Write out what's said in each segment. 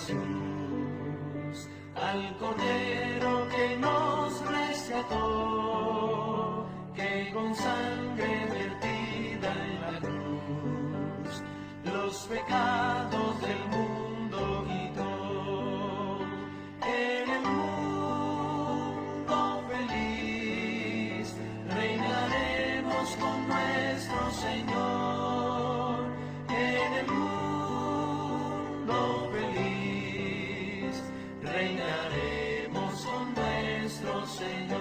Jesús, al Cordero que nos rescató, que con sangre vertida en la cruz, los pecados del mundo quitó. En el mundo feliz reinaremos con nuestro Señor. En el mundo feliz reinaremos con nuestro Señor.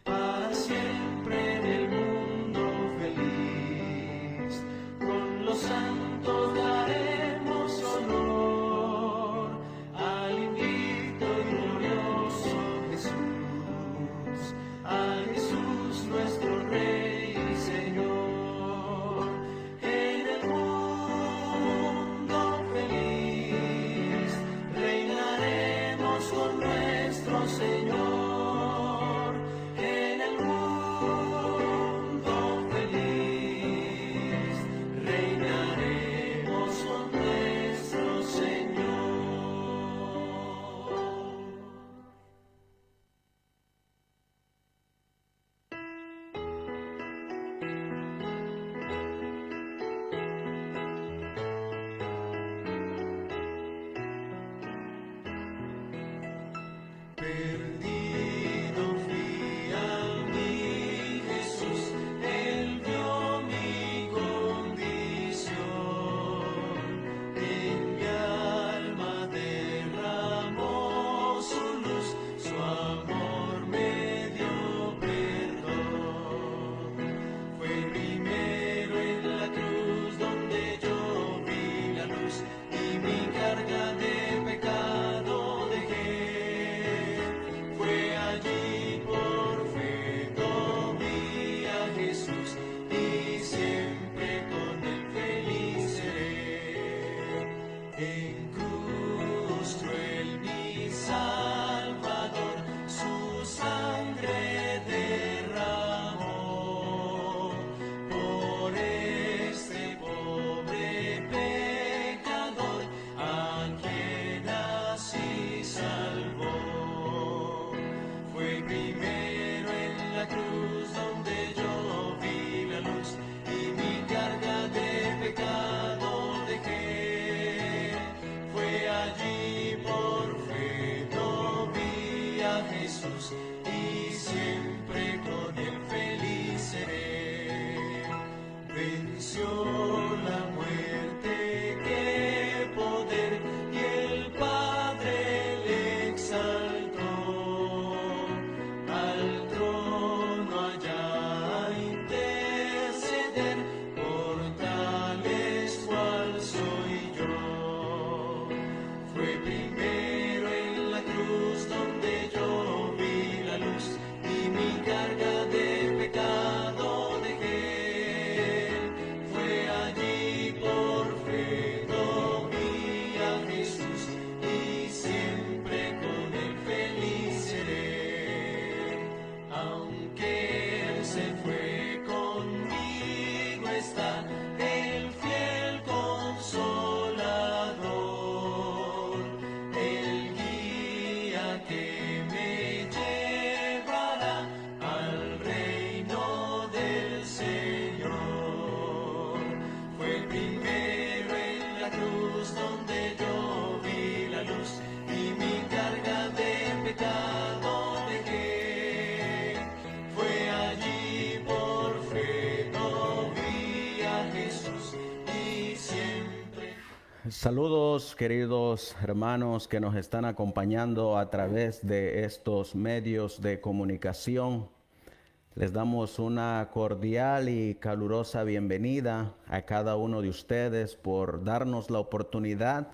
Para siempre en el mundo feliz, con los santos daremos honor al invicto y glorioso Jesús, a Jesús nuestro Rey y Señor. En el mundo feliz reinaremos con nuestro Señor. En el mundo feliz reinaremos con nuestro Señor. Perdido fui a mi Jesús, Él vio mi condición, en mi alma derramó su luz, su amor me dio perdón. Fue primero en la cruz donde yo vi la luz y mi carga de pecado dejé. Fue allí por fe vi a Jesús y siempre con él feliz seré. En cruz cruel mi Salvador su sangre derramó por este pobre pecador a quien así salvó. Fue primero en la cruz donde yo vi la luz y mi carga de pecado dejé. Fue allí por fe vi a Jesús y siempre con él feliz seré. Venció la muerte, qué poder, y el Padre le exaltó. Al trono allá a interceder por tales cual soy yo. Fue primero en la cruz donde yo vi la luz y mi carga de pecado dejé. Fue allí por fe vi a Jesús y siempre con él feliz seré. Aunque él se fue, conmigo está el fiel consolador, el guía que me llevará al reino del Señor. Fue primero en la cruz donde yo vi la luz y mi carga de pecado dejé. Fue allí por fe vi a Jesús y siempre. Saludos, queridos hermanos que nos están acompañando a través de estos medios de comunicación. Les damos una cordial y calurosa bienvenida a cada uno de ustedes por darnos la oportunidad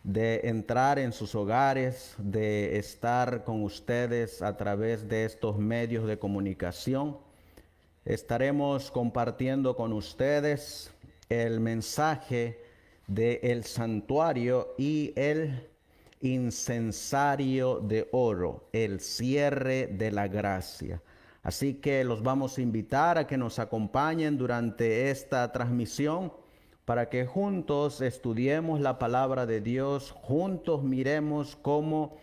de entrar en sus hogares, de estar con ustedes a través de estos medios de comunicación. Estaremos compartiendo con ustedes el mensaje del santuario y el incensario de oro, el cierre de la gracia. Así que los vamos a invitar a que nos acompañen durante esta transmisión para que juntos estudiemos la palabra de Dios, juntos miremos cómo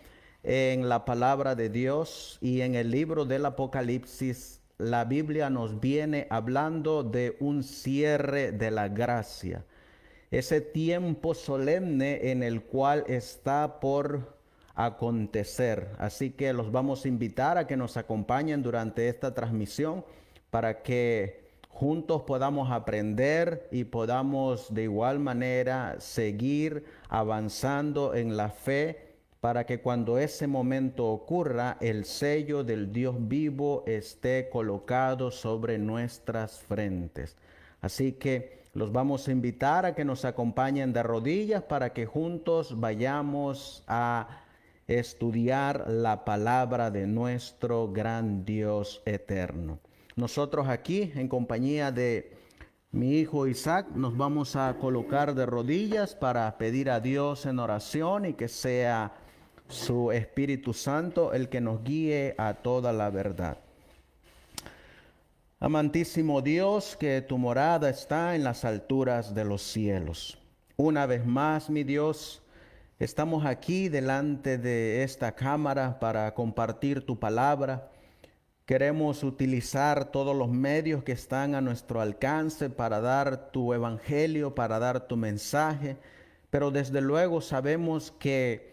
en la palabra de Dios y en el libro del Apocalipsis, la Biblia nos viene hablando de un cierre de la gracia, ese tiempo solemne en el cual está por acontecer. Así que los vamos a invitar a que nos acompañen durante esta transmisión para que juntos podamos aprender y podamos de igual manera seguir avanzando en la fe para que cuando ese momento ocurra, el sello del Dios vivo esté colocado sobre nuestras frentes. Así que los vamos a invitar a que nos acompañen de rodillas para que juntos vayamos a estudiar la palabra de nuestro gran Dios eterno. Nosotros aquí, en compañía de mi hijo Isaac, nos vamos a colocar de rodillas para pedir a Dios en oración y que sea su Espíritu Santo el que nos guíe a toda la verdad. Amantísimo Dios, que tu morada está en las alturas de los cielos. Una vez más, mi Dios, estamos aquí delante de esta cámara para compartir tu palabra. Queremos utilizar todos los medios que están a nuestro alcance para dar tu evangelio, para dar tu mensaje, pero desde luego sabemos que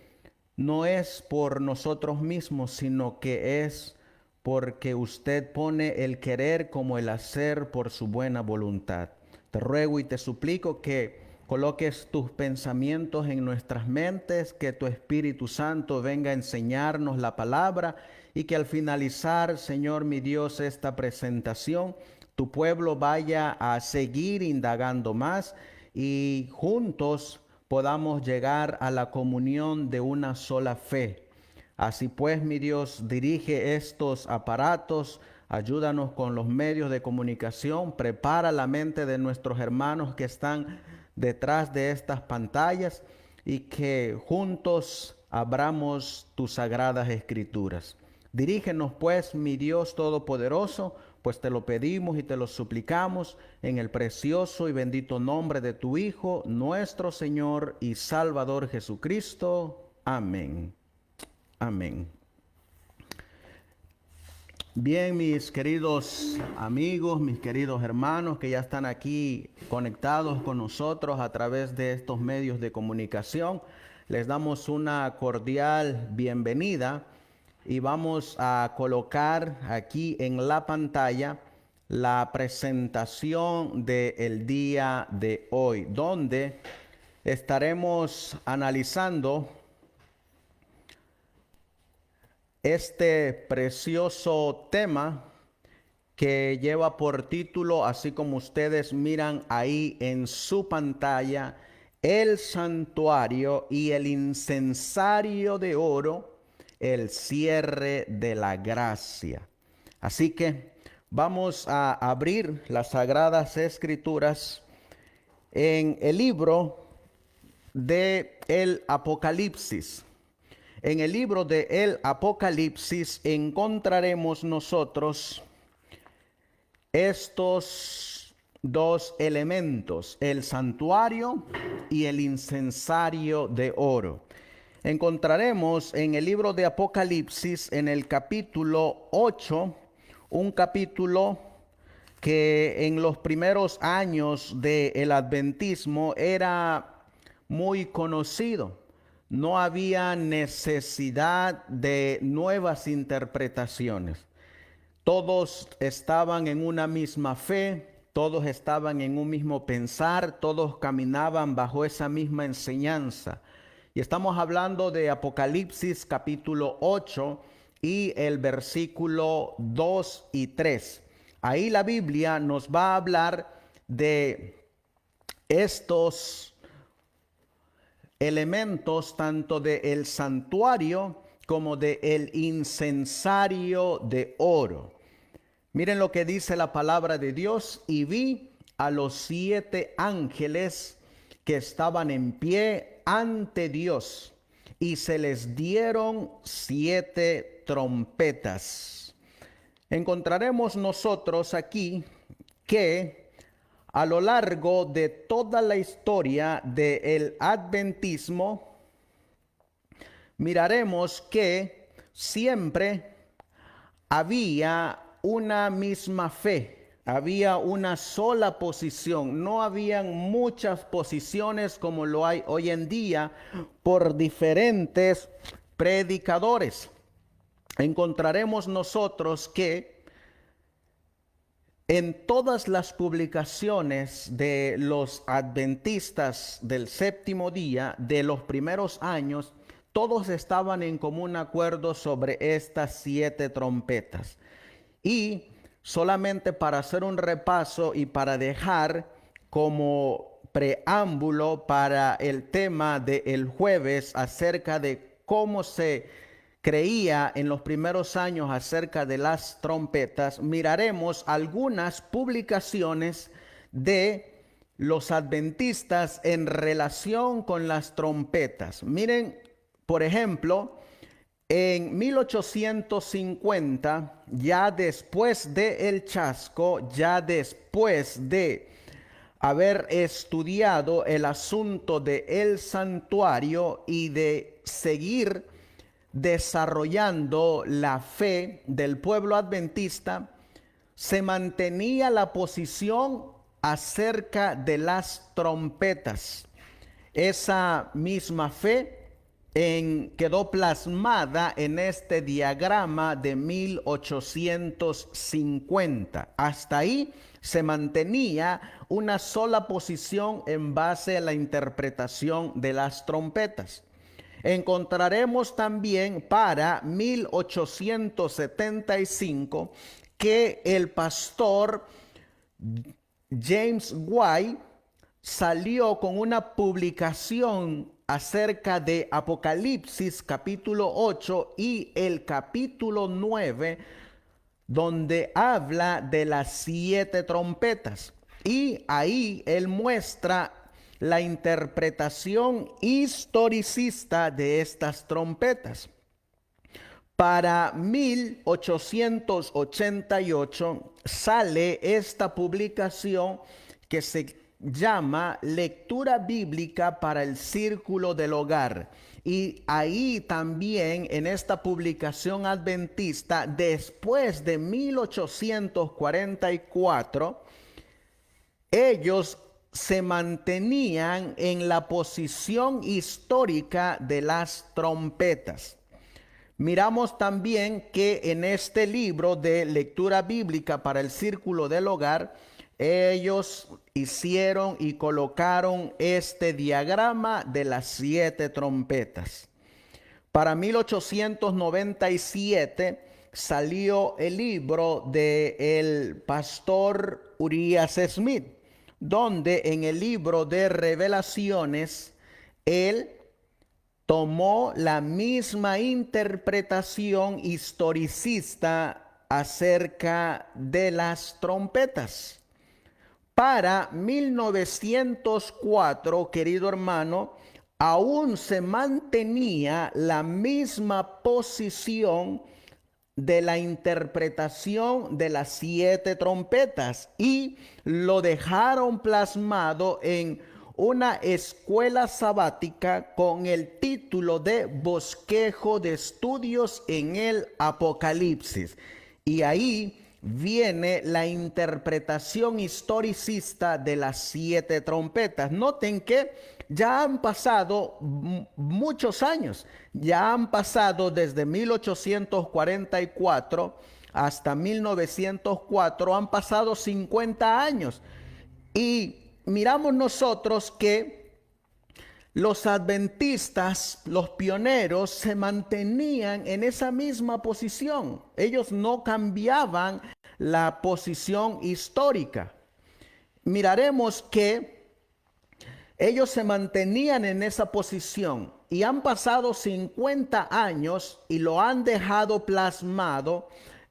no es por nosotros mismos, sino que es porque usted pone el querer como el hacer por su buena voluntad. Te ruego y te suplico que coloques tus pensamientos en nuestras mentes, que tu Espíritu Santo venga a enseñarnos la palabra y que al finalizar, Señor mi Dios, esta presentación, tu pueblo vaya a seguir indagando más y juntos podamos llegar a la comunión de una sola fe. Así pues, mi Dios, dirige estos aparatos, ayúdanos con los medios de comunicación, prepara la mente de nuestros hermanos que están detrás de estas pantallas y que juntos abramos tus sagradas escrituras. Dirígenos pues, mi Dios Todopoderoso, pues te lo pedimos y te lo suplicamos en el precioso y bendito nombre de tu Hijo, nuestro Señor y Salvador Jesucristo. Amén. Amén. Bien, mis queridos amigos, mis queridos hermanos que ya están aquí conectados con nosotros a través de estos medios de comunicación, les damos una cordial bienvenida y vamos a colocar aquí en la pantalla la presentación del día de hoy, donde estaremos analizando este precioso tema que lleva por título, así como ustedes miran ahí en su pantalla, el santuario y el incensario de oro, el cierre de la gracia. Así que vamos a abrir las Sagradas Escrituras en el libro de el Apocalipsis. En el libro de el Apocalipsis encontraremos nosotros estos dos elementos, el santuario y el incensario de oro. Encontraremos en el libro de Apocalipsis, en el capítulo 8, un capítulo que en los primeros años del adventismo era muy conocido. No había necesidad de nuevas interpretaciones. Todos estaban en una misma fe, todos estaban en un mismo pensar, todos caminaban bajo esa misma enseñanza. Y estamos hablando de Apocalipsis capítulo 8 y el versículo 2 y 3. Ahí la Biblia nos va a hablar de estos elementos tanto del santuario como del incensario de oro. Miren lo que dice la palabra de Dios: y vi a los 7 ángeles que estaban en pie ante Dios, y se les dieron 7 trompetas. Encontraremos nosotros aquí que A lo largo de toda la historia del adventismo, miraremos que siempre había una misma fe, había una sola posición, no habían muchas posiciones como lo hay hoy en día por diferentes predicadores. Encontraremos nosotros que en todas las publicaciones de los adventistas del séptimo día de los primeros años, todos estaban en común acuerdo sobre estas 7 trompetas. Y solamente para hacer un repaso y para dejar como preámbulo para el tema del jueves acerca de cómo se creía en los primeros años acerca de las trompetas, miraremos algunas publicaciones de los adventistas en relación con las trompetas. Miren, por ejemplo, en 1850, ya después del chasco, ya después de haber estudiado el asunto del santuario y de seguir desarrollando la fe del pueblo adventista, se mantenía la posición acerca de las trompetas. Esa misma fe quedó plasmada en este diagrama de 1850. Hasta ahí se mantenía una sola posición en base a la interpretación de las trompetas. Encontraremos también para 1875 que el pastor James White salió con una publicación acerca de Apocalipsis capítulo 8 y el capítulo 9, donde habla de las 7 trompetas. Y ahí él muestra la interpretación historicista de estas trompetas. Para 1888 sale esta publicación que se llama Lectura Bíblica para el Círculo del Hogar. Y ahí también en esta publicación adventista, después de 1844, ellos se mantenían en la posición histórica de las trompetas. Miramos también que en este libro de lectura bíblica para el círculo del hogar, ellos hicieron y colocaron este diagrama de las 7 trompetas. Para 1897 salió el libro del pastor Urias Smith, donde en el libro de Revelaciones, él tomó la misma interpretación historicista acerca de las trompetas. Para 1904, querido hermano, aún se mantenía la misma posición de la interpretación de las 7 trompetas y lo dejaron plasmado en una escuela sabática con el título de Bosquejo de Estudios en el Apocalipsis. Y ahí viene la interpretación historicista de las 7 trompetas. Noten que ya han pasado muchos años, ya han pasado desde 1844 hasta 1904, han pasado 50 años. Y miramos nosotros que los adventistas, los pioneros, se mantenían en esa misma posición. Ellos no cambiaban la posición histórica. Miraremos que ellos se mantenían en esa posición y han pasado 50 años y lo han dejado plasmado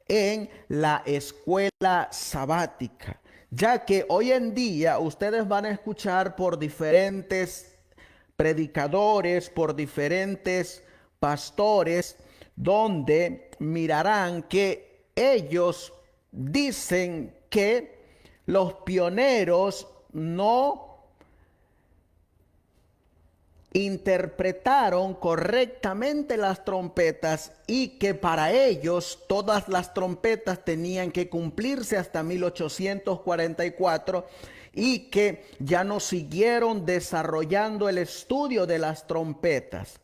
en la escuela sabática, ya que hoy en día ustedes van a escuchar por diferentes predicadores, por diferentes pastores, donde mirarán que ellos dicen que los pioneros no interpretaron correctamente las trompetas y que para ellos todas las trompetas tenían que cumplirse hasta 1844 y que ya no siguieron desarrollando el estudio de las trompetas.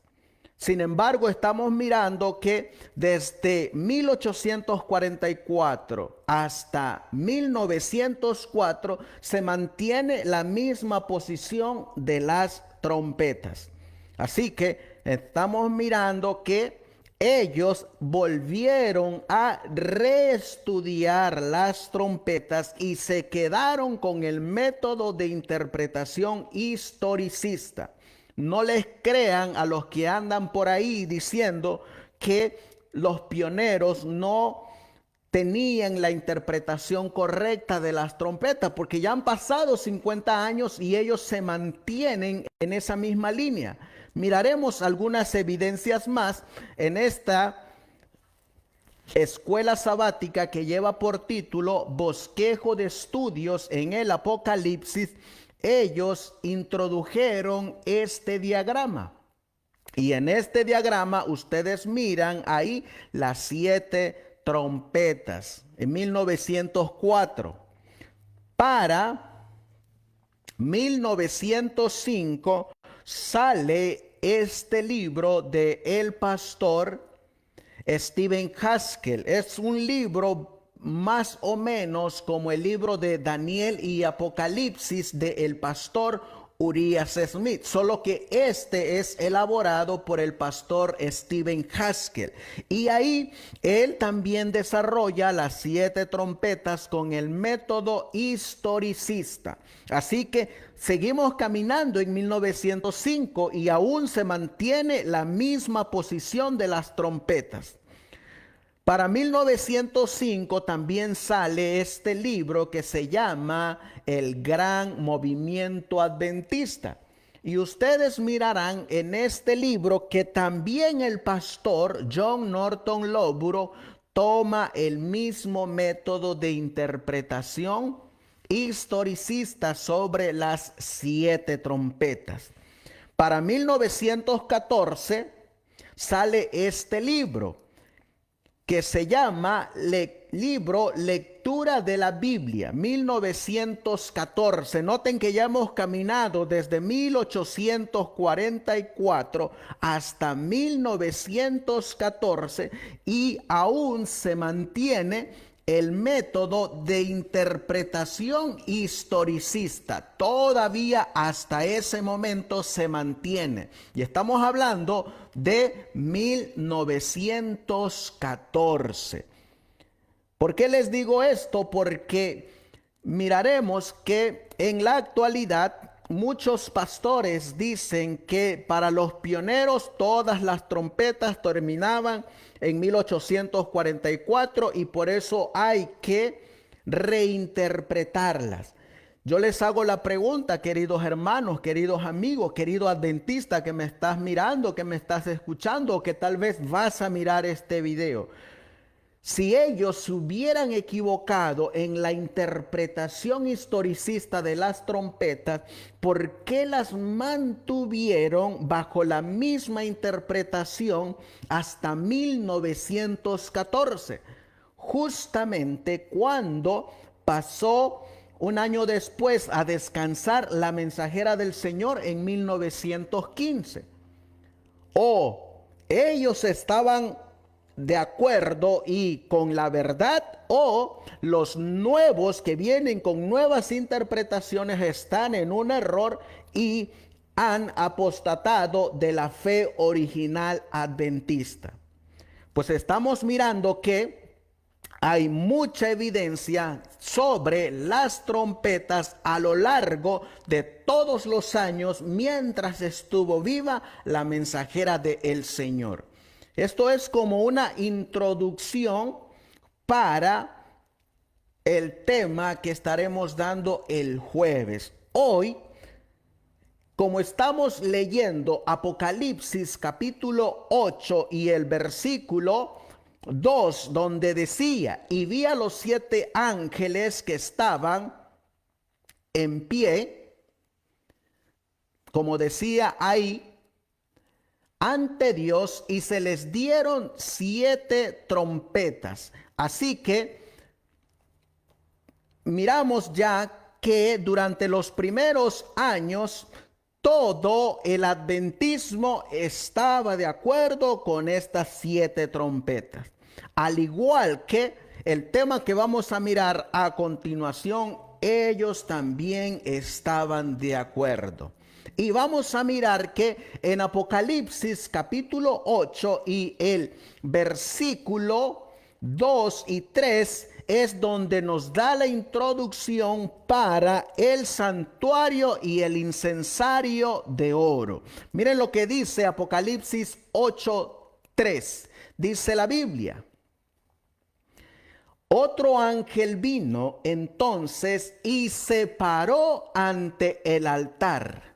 Sin embargo, estamos mirando que desde 1844 hasta 1904 se mantiene la misma posición de las trompetas. Así que estamos mirando que ellos volvieron a reestudiar las trompetas y se quedaron con el método de interpretación historicista. No les crean a los que andan por ahí diciendo que los pioneros no tenían la interpretación correcta de las trompetas, porque ya han pasado 50 años y ellos se mantienen en esa misma línea. Miraremos algunas evidencias más en esta escuela sabática que lleva por título Bosquejo de Estudios en el Apocalipsis. Ellos introdujeron este diagrama. Y en este diagrama ustedes miran ahí las 7 trompetas en 1904. Para 1905 sale este libro de el pastor Stephen Haskell. Es un libro más o menos como el libro de Daniel y Apocalipsis de el pastor Urias Smith, solo que este es elaborado por el pastor Stephen Haskell. Y ahí él también desarrolla las 7 trompetas con el método historicista. Así que seguimos caminando en 1905 y aún se mantiene la misma posición de las trompetas. Para 1905 también sale este libro que se llama El Gran Movimiento Adventista. Y ustedes mirarán en este libro que también el pastor John Norton Loughborough toma el mismo método de interpretación historicista sobre las 7 trompetas. Para 1914 sale este libro que se llama libro Lectura de la Biblia, 1914. Noten que ya hemos caminado desde 1844 hasta 1914 y aún se mantiene el método de interpretación historicista. Todavía hasta ese momento se mantiene. Y estamos hablando de 1914. ¿Por qué les digo esto? Porque miraremos que en la actualidad muchos pastores dicen que para los pioneros todas las trompetas terminaban en 1844 y por eso hay que reinterpretarlas. Yo les hago la pregunta, queridos hermanos, queridos amigos, querido adventista que me estás mirando, que me estás escuchando o que tal vez vas a mirar este video. Si ellos se hubieran equivocado en la interpretación historicista de las trompetas, ¿por qué las mantuvieron bajo la misma interpretación hasta 1914? Justamente cuando pasó un año después a descansar la mensajera del Señor en 1915. O ellos estaban de acuerdo y con la verdad, o los nuevos que vienen con nuevas interpretaciones están en un error y han apostatado de la fe original adventista. Pues estamos mirando que hay mucha evidencia sobre las trompetas a lo largo de todos los años mientras estuvo viva la mensajera del Señor. Esto es como una introducción para el tema que estaremos dando el jueves. Hoy, como estamos leyendo Apocalipsis capítulo 8 y el versículo 2, donde decía, y vi a los 7 ángeles que estaban en pie, como decía ahí, ante Dios, y se les dieron 7 trompetas. Así que miramos ya que durante los primeros años todo el adventismo estaba de acuerdo con estas 7 trompetas. Al igual que el tema que vamos a mirar a continuación, ellos también estaban de acuerdo. Y vamos a mirar que en Apocalipsis capítulo 8 y el versículo 2 y 3 es donde nos da la introducción para el santuario y el incensario de oro. Miren lo que dice Apocalipsis 8:3. Dice la Biblia: otro ángel vino entonces y se paró ante el altar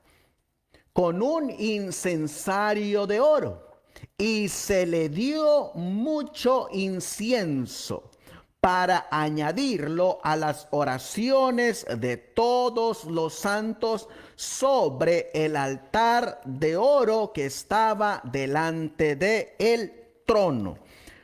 con un incensario de oro, y se le dio mucho incienso para añadirlo a las oraciones de todos los santos sobre el altar de oro que estaba delante de el trono.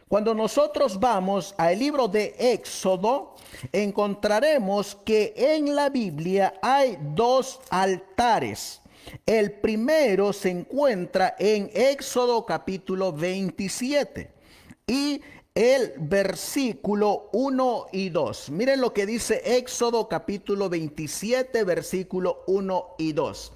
Cuando nosotros vamos al libro de Éxodo, encontraremos que en la Biblia hay 2 altares. El primero se encuentra en Éxodo capítulo 27 y el versículo 1 y 2. Miren lo que dice Éxodo capítulo 27, versículo 1 y 2.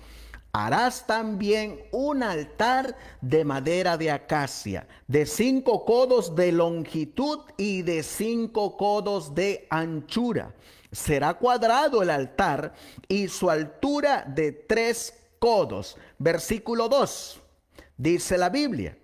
Harás también un altar de madera de acacia, de 5 codos de longitud y de 5 codos de anchura. Será cuadrado el altar y su altura de 3 codos. Versículo 2, dice la Biblia: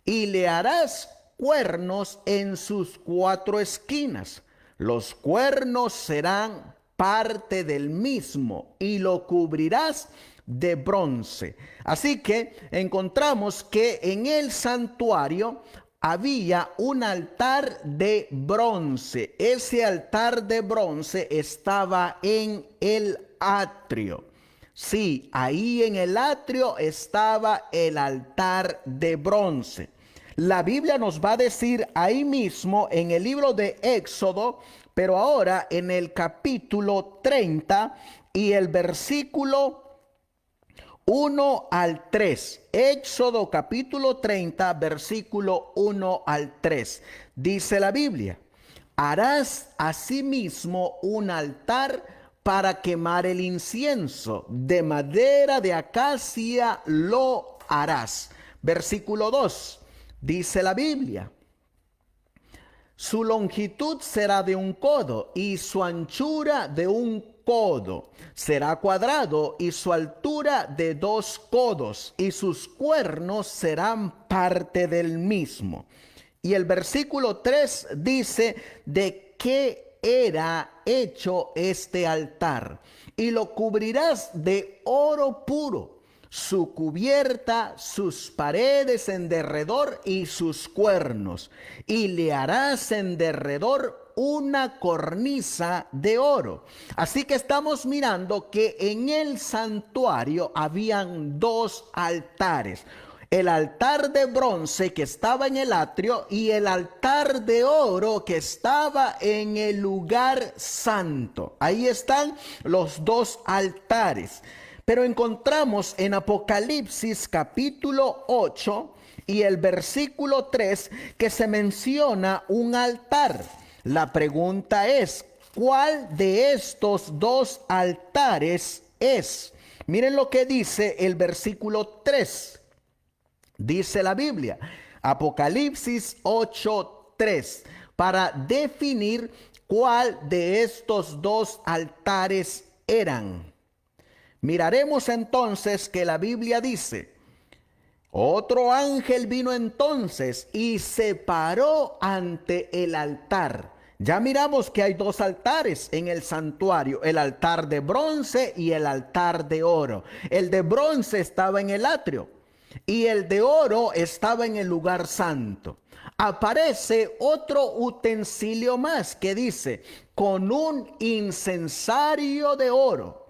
y le harás cuernos en sus 4 esquinas. Los cuernos serán parte del mismo y lo cubrirás de bronce. Así que encontramos que en el santuario había un altar de bronce. Ese altar de bronce estaba en el atrio. Sí, ahí en el atrio estaba el altar de bronce. La Biblia nos va a decir ahí mismo en el libro de Éxodo, pero ahora en el capítulo 30 y el versículo 1 al 3. Éxodo capítulo 30, versículo 1 al 3. Dice la Biblia: harás asimismo un altar para quemar el incienso, de madera de acacia lo harás. Versículo 2, dice la Biblia: su longitud será de 1 codo y su anchura de 1 codo. Será cuadrado y su altura de 2 codos y sus cuernos serán parte del mismo. Y el versículo 3 dice de qué era hecho este altar: y lo cubrirás de oro puro, su cubierta, sus paredes en derredor y sus cuernos, y le harás en derredor una cornisa de oro. Así que estamos mirando que en el santuario habían 2 altares: el altar de bronce que estaba en el atrio y el altar de oro que estaba en el lugar santo. Ahí están los 2 altares. Pero encontramos en Apocalipsis capítulo 8 y el versículo 3 que se menciona un altar. La pregunta es: ¿cuál de estos 2 altares es? Miren lo que dice el versículo 3. Dice la Biblia, Apocalipsis 8:3, para definir cuál de estos 2 altares eran. Miraremos entonces que la Biblia dice: otro ángel vino entonces y se paró ante el altar. Ya miramos que hay 2 altares en el santuario: el altar de bronce y el altar de oro. El de bronce estaba en el atrio y el de oro estaba en el lugar santo. Aparece otro utensilio más que dice: con un incensario de oro.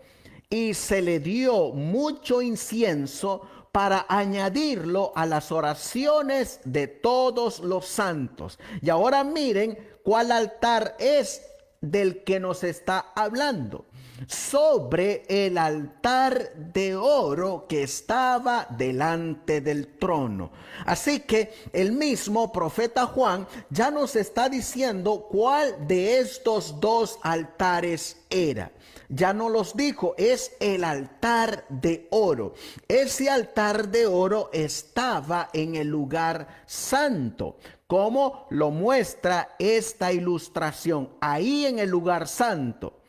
y se le dio mucho incienso para añadirlo a las oraciones de todos los santos. Y ahora miren cuál altar es del que nos está hablando. Sobre el altar de oro que estaba delante del trono. Así que el mismo profeta Juan ya nos está diciendo cuál de estos dos altares era. Ya no los dijo, es el altar de oro. Ese altar de oro estaba en el lugar santo, como lo muestra esta ilustración, ahí en el lugar santo.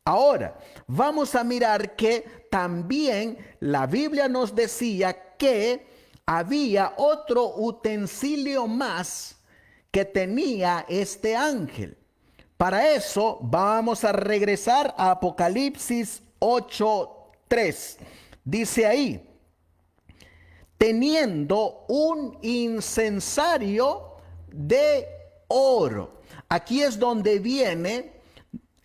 Ahora, vamos a mirar que también la Biblia nos decía que había otro utensilio más que tenía este ángel. Para eso vamos a regresar a Apocalipsis 8:3. Dice ahí, teniendo un incensario de oro. Aquí es donde viene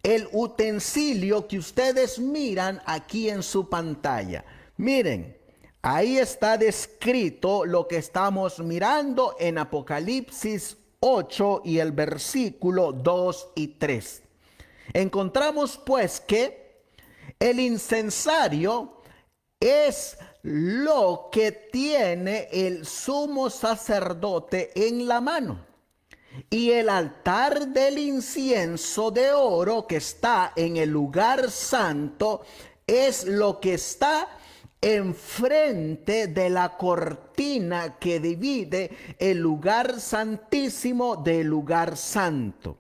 el utensilio que ustedes miran aquí en su pantalla. Miren, ahí está descrito lo que estamos mirando en Apocalipsis 8 y el versículo 2 y 3. Encontramos pues que el incensario es lo que tiene el sumo sacerdote en la mano. Y el altar del incienso de oro que está en el lugar santo es lo que está enfrente de la cortina que divide el lugar santísimo del lugar santo.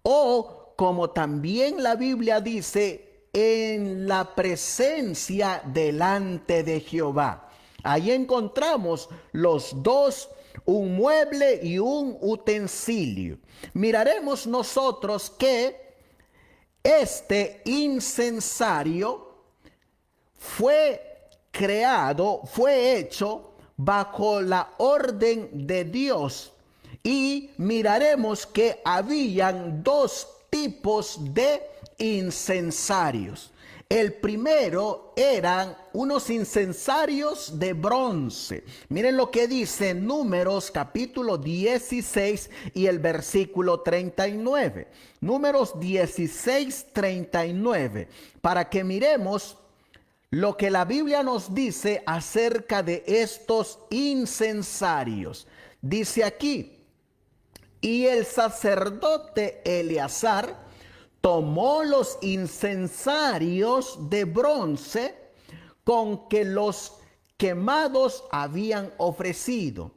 O como también la Biblia dice, en la presencia delante de Jehová. Ahí encontramos los dos, un mueble y un utensilio. Miraremos nosotros que este incensario fue creado, fue hecho bajo la orden de Dios. Y miraremos que habían dos tipos de incensarios. El primero eran unos incensarios de bronce. Miren lo que dice Números capítulo 16 y el versículo 39. Números 16, 39. Para que miremos lo que la Biblia nos dice acerca de estos incensarios. Dice aquí, y el sacerdote Eleazar tomó los incensarios de bronce con que los quemados habían ofrecido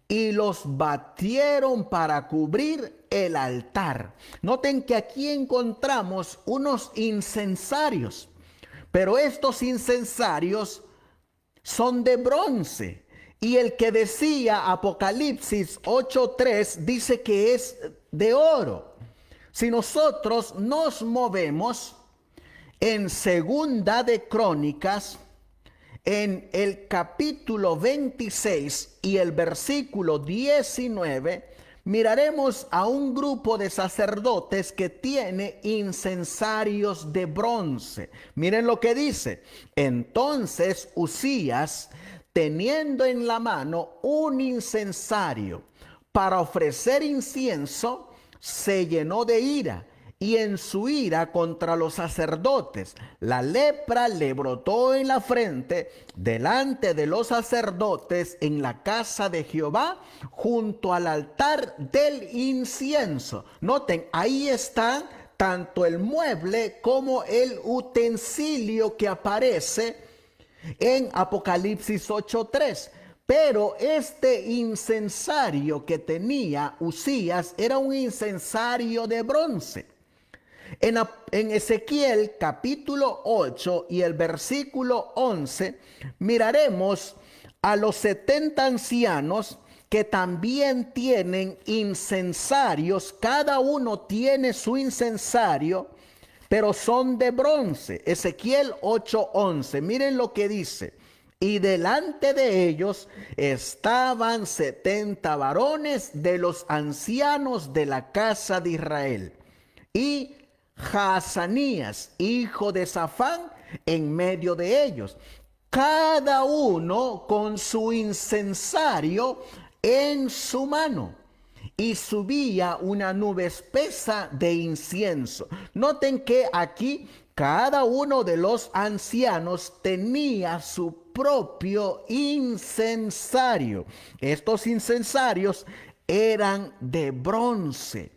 y los batieron para cubrir el altar. Noten que aquí encontramos unos incensarios, pero estos incensarios son de bronce. Y el que decía Apocalipsis 8:3 dice que es de oro. Si nosotros nos movemos en Segunda de Crónicas, en el capítulo 26 y el versículo 19, miraremos a un grupo de sacerdotes que tiene incensarios de bronce. Miren lo que dice. Entonces Uzías, teniendo en la mano un incensario para ofrecer incienso, se llenó de ira, y en su ira contra los sacerdotes, la lepra le brotó en la frente delante de los sacerdotes en la casa de Jehová, junto al altar del incienso. Noten, ahí están tanto el mueble como el utensilio que aparece en Apocalipsis 8:3. Pero este incensario que tenía Uzías era un incensario de bronce. En Ezequiel capítulo 8 y el versículo 11 miraremos a los 70 ancianos que también tienen incensarios. Cada uno tiene su incensario, pero son de bronce. Ezequiel 8:11. Miren lo que dice. Y delante de ellos estaban 70 varones de los ancianos de la casa de Israel. Y Jaazanías, hijo de Safán, en medio de ellos, cada uno con su incensario en su mano. Y subía una nube espesa de incienso. Noten que aquí cada uno de los ancianos tenía su propio incensario. Estos incensarios eran de bronce.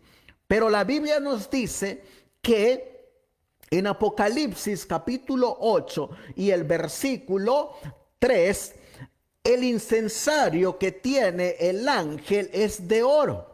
Pero la Biblia nos dice que en Apocalipsis capítulo 8 y el versículo 3, el incensario que tiene el ángel es de oro.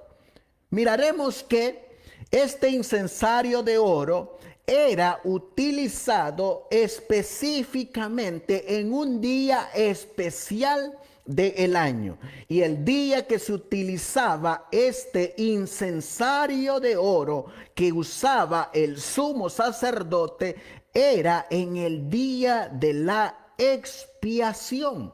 Miraremos que este incensario de oro era utilizado específicamente en un día especial del año. Y el día que se utilizaba este incensario de oro que usaba el sumo sacerdote era en el día de la expiación.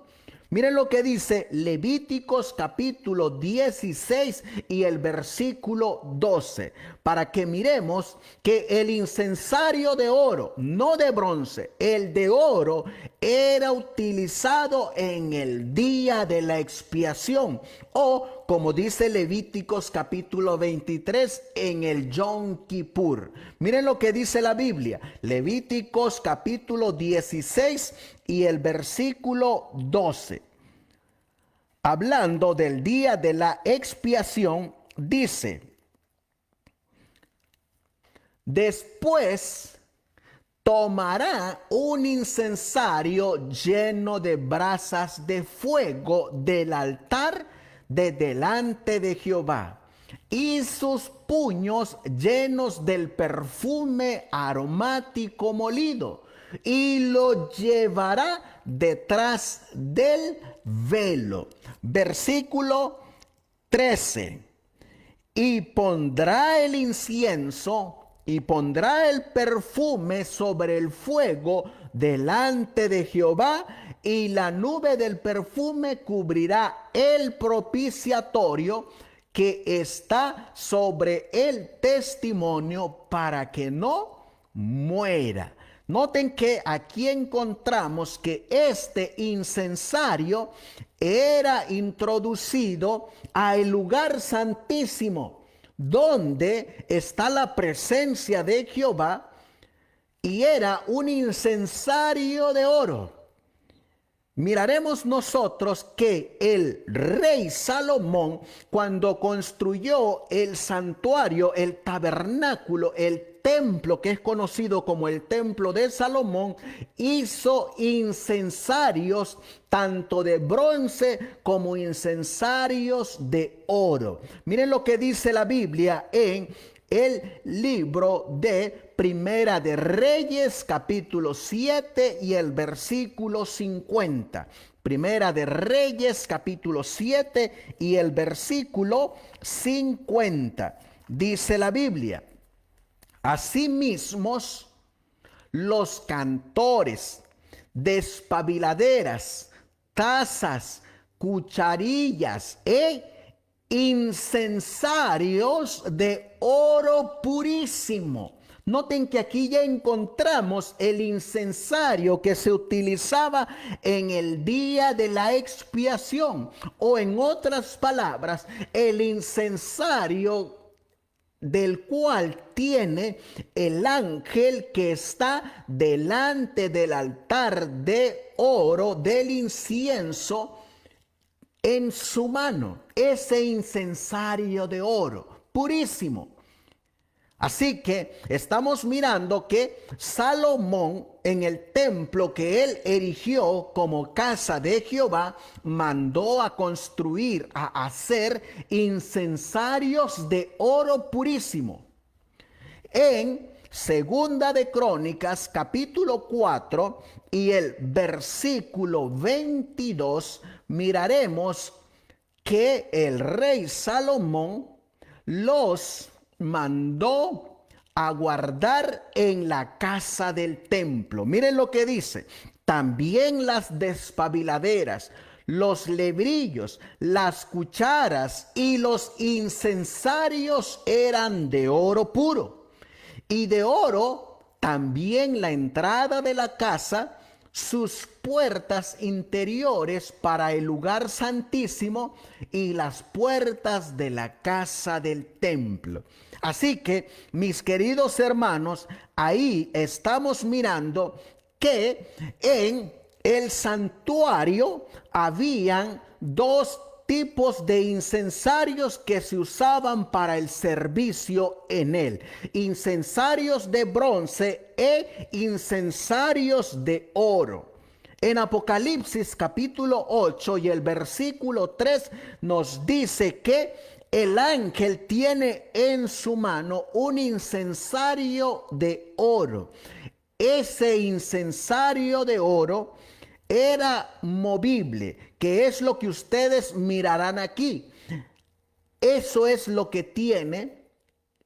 Miren lo que dice Levíticos capítulo 16 y el versículo 12, para que miremos que el incensario de oro, no de bronce, el de oro era utilizado en el día de la expiación, o como dice Levíticos capítulo 23, en el Yom Kippur. Miren lo que dice la Biblia, Levíticos capítulo 16 y el versículo 12. Hablando del día de la expiación, dice: después tomará un incensario lleno de brasas de fuego del altar de delante de Jehová, y sus puños llenos del perfume aromático molido, y lo llevará detrás del velo. Versículo 13. Y pondrá el incienso y pondrá el perfume sobre el fuego delante de Jehová, y la nube del perfume cubrirá el propiciatorio que está sobre el testimonio, para que no muera. Noten que aquí encontramos que este incensario era introducido al lugar santísimo, donde está la presencia de Jehová, y era un incensario de oro. Miraremos nosotros que el rey Salomón, cuando construyó el santuario, el tabernáculo, el templo que es conocido como el templo de Salomón, hizo incensarios tanto de bronce como incensarios de oro. Miren lo que dice la Biblia en el libro de Primera de Reyes, capítulo 7 y el versículo 50. Primera de Reyes, capítulo 7 y el versículo 50. Dice la Biblia: asimismo, los cantores, despabiladeras, tazas, cucharillas incensarios de oro purísimo. Noten que aquí ya encontramos el incensario que se utilizaba en el día de la expiación, o en otras palabras, el incensario del cual tiene el ángel que está delante del altar de oro del incienso en su mano, ese incensario de oro purísimo. Así que estamos mirando que Salomón, en el templo que él erigió como casa de Jehová, mandó a construir, a hacer incensarios de oro purísimo. En Segunda de Crónicas, capítulo 4 y el versículo 22, miraremos que el rey Salomón los mandó a guardar en la casa del templo. Miren lo que dice: también las despabiladeras, los lebrillos, las cucharas y los incensarios eran de oro puro, y de oro también la entrada de la casa, sus puertas interiores para el lugar santísimo y las puertas de la casa del templo. Así que, mis queridos hermanos, ahí estamos mirando que en el santuario habían dos tipos de incensarios que se usaban para el servicio en él: incensarios de bronce e incensarios de oro. En Apocalipsis capítulo 8 y el versículo 3 nos dice que el ángel tiene en su mano un incensario de oro. Ese incensario de oro era movible, que es lo que ustedes mirarán aquí. Eso es lo que tiene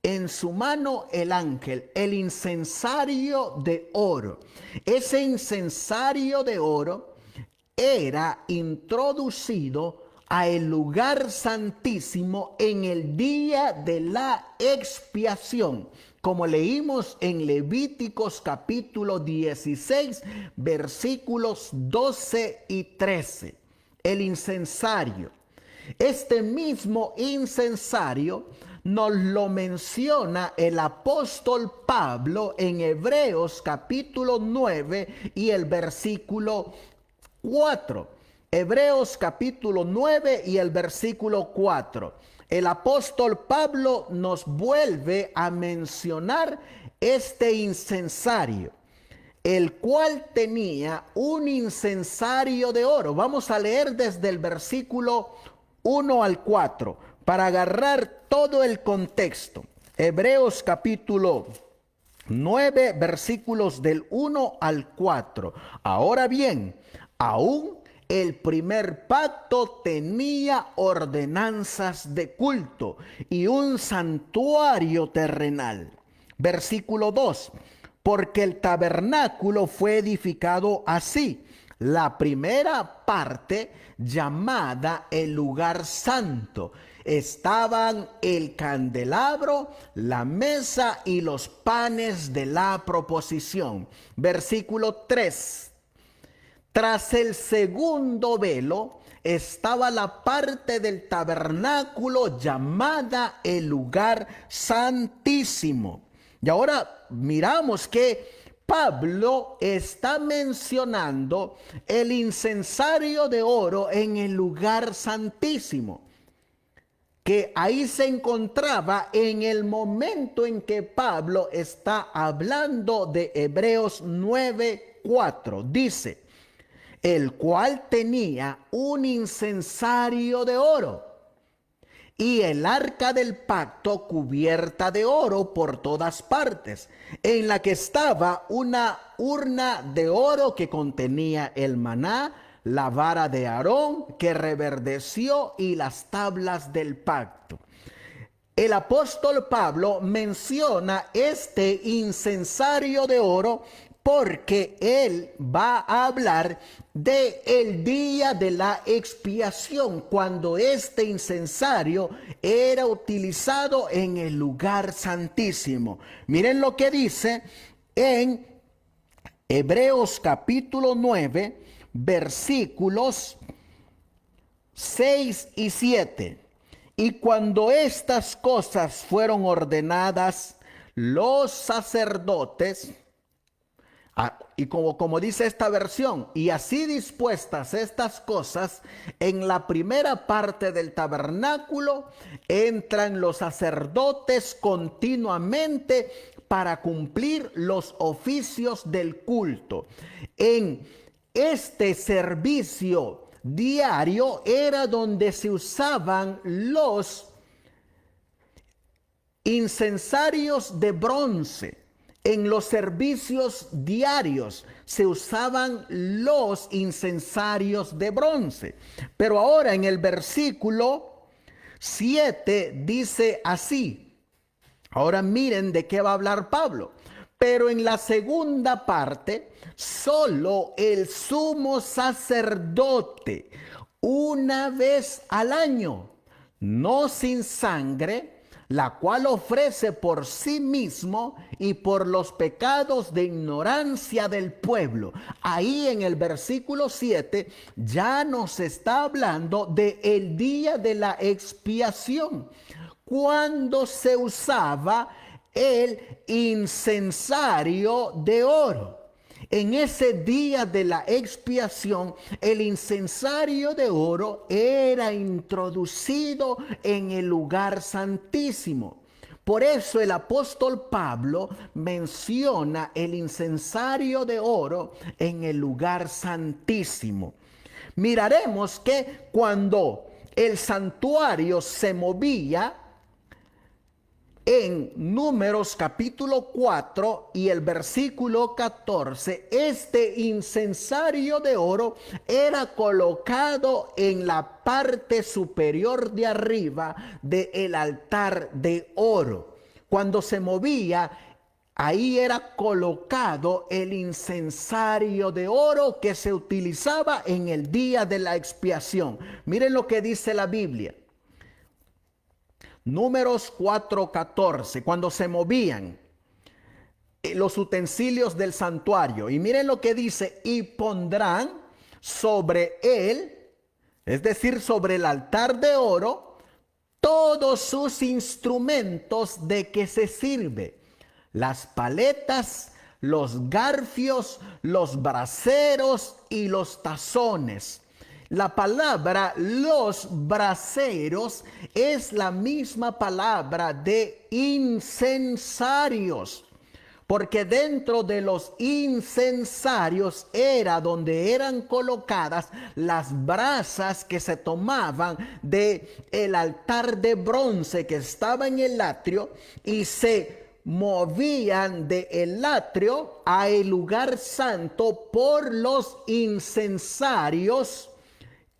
en su mano el ángel, el incensario de oro. Ese incensario de oro era introducido a el lugar santísimo en el día de la expiación, como leímos en Levíticos capítulo 16, versículos 12 y 13. El incensario. Este mismo incensario nos lo menciona el apóstol Pablo en Hebreos capítulo 9 y el versículo 4. Hebreos capítulo 9 y el versículo 4. El apóstol Pablo nos vuelve a mencionar este incensario, el cual tenía un incensario de oro. Vamos a leer desde el versículo 1 al 4 para agarrar todo el contexto. Hebreos capítulo 9, versículos del 1 al 4. Ahora bien, aún el primer pacto tenía ordenanzas de culto y un santuario terrenal. Versículo 2. Porque el tabernáculo fue edificado así: la primera parte, llamada el lugar santo, estaban el candelabro, la mesa y los panes de la proposición. Versículo 3. Tras el segundo velo estaba la parte del tabernáculo llamada el lugar santísimo. Y ahora miramos que Pablo está mencionando el incensario de oro en el lugar santísimo, que ahí se encontraba en el momento en que Pablo está hablando de Hebreos 9:4. Dice: el cual tenía un incensario de oro y el arca del pacto cubierta de oro por todas partes, en la que estaba una urna de oro que contenía el maná, la vara de Aarón que reverdeció y las tablas del pacto. El apóstol Pablo menciona este incensario de oro porque él va a hablar de el día de la expiación, cuando este incensario era utilizado en el lugar santísimo. Miren lo que dice en Hebreos capítulo 9, versículos 6 y 7. Y cuando estas cosas fueron ordenadas, los sacerdotes, y como dice esta versión, y así dispuestas estas cosas, en la primera parte del tabernáculo entran los sacerdotes continuamente para cumplir los oficios del culto. En este servicio diario era donde se usaban los incensarios de bronce. En los servicios diarios se usaban los incensarios de bronce. Pero ahora en el versículo 7 dice así. Ahora miren de qué va a hablar Pablo. Pero en la segunda parte, solo el sumo sacerdote, una vez al año, no sin sangre, la cual ofrece por sí mismo y por los pecados de ignorancia del pueblo. Ahí en el versículo 7 ya nos está hablando de el día de la expiación, cuando se usaba el incensario de oro. En ese día de la expiación, el incensario de oro era introducido en el lugar santísimo. Por eso el apóstol Pablo menciona el incensario de oro en el lugar santísimo. Miraremos que cuando el santuario se movía, en Números capítulo 4 y el versículo 14, este incensario de oro era colocado en la parte superior de arriba del altar de oro. Cuando se movía, ahí era colocado el incensario de oro que se utilizaba en el día de la expiación. Miren lo que dice la Biblia. Números 4:14, cuando se movían los utensilios del santuario. Y miren lo que dice, y pondrán sobre él, es decir, sobre el altar de oro, todos sus instrumentos de que se sirve, las paletas, los garfios, los braseros y los tazones. La palabra los braseros es la misma palabra de incensarios, porque dentro de los incensarios era donde eran colocadas las brasas que se tomaban de el altar de bronce que estaba en el atrio y se movían del atrio a el lugar santo por los incensarios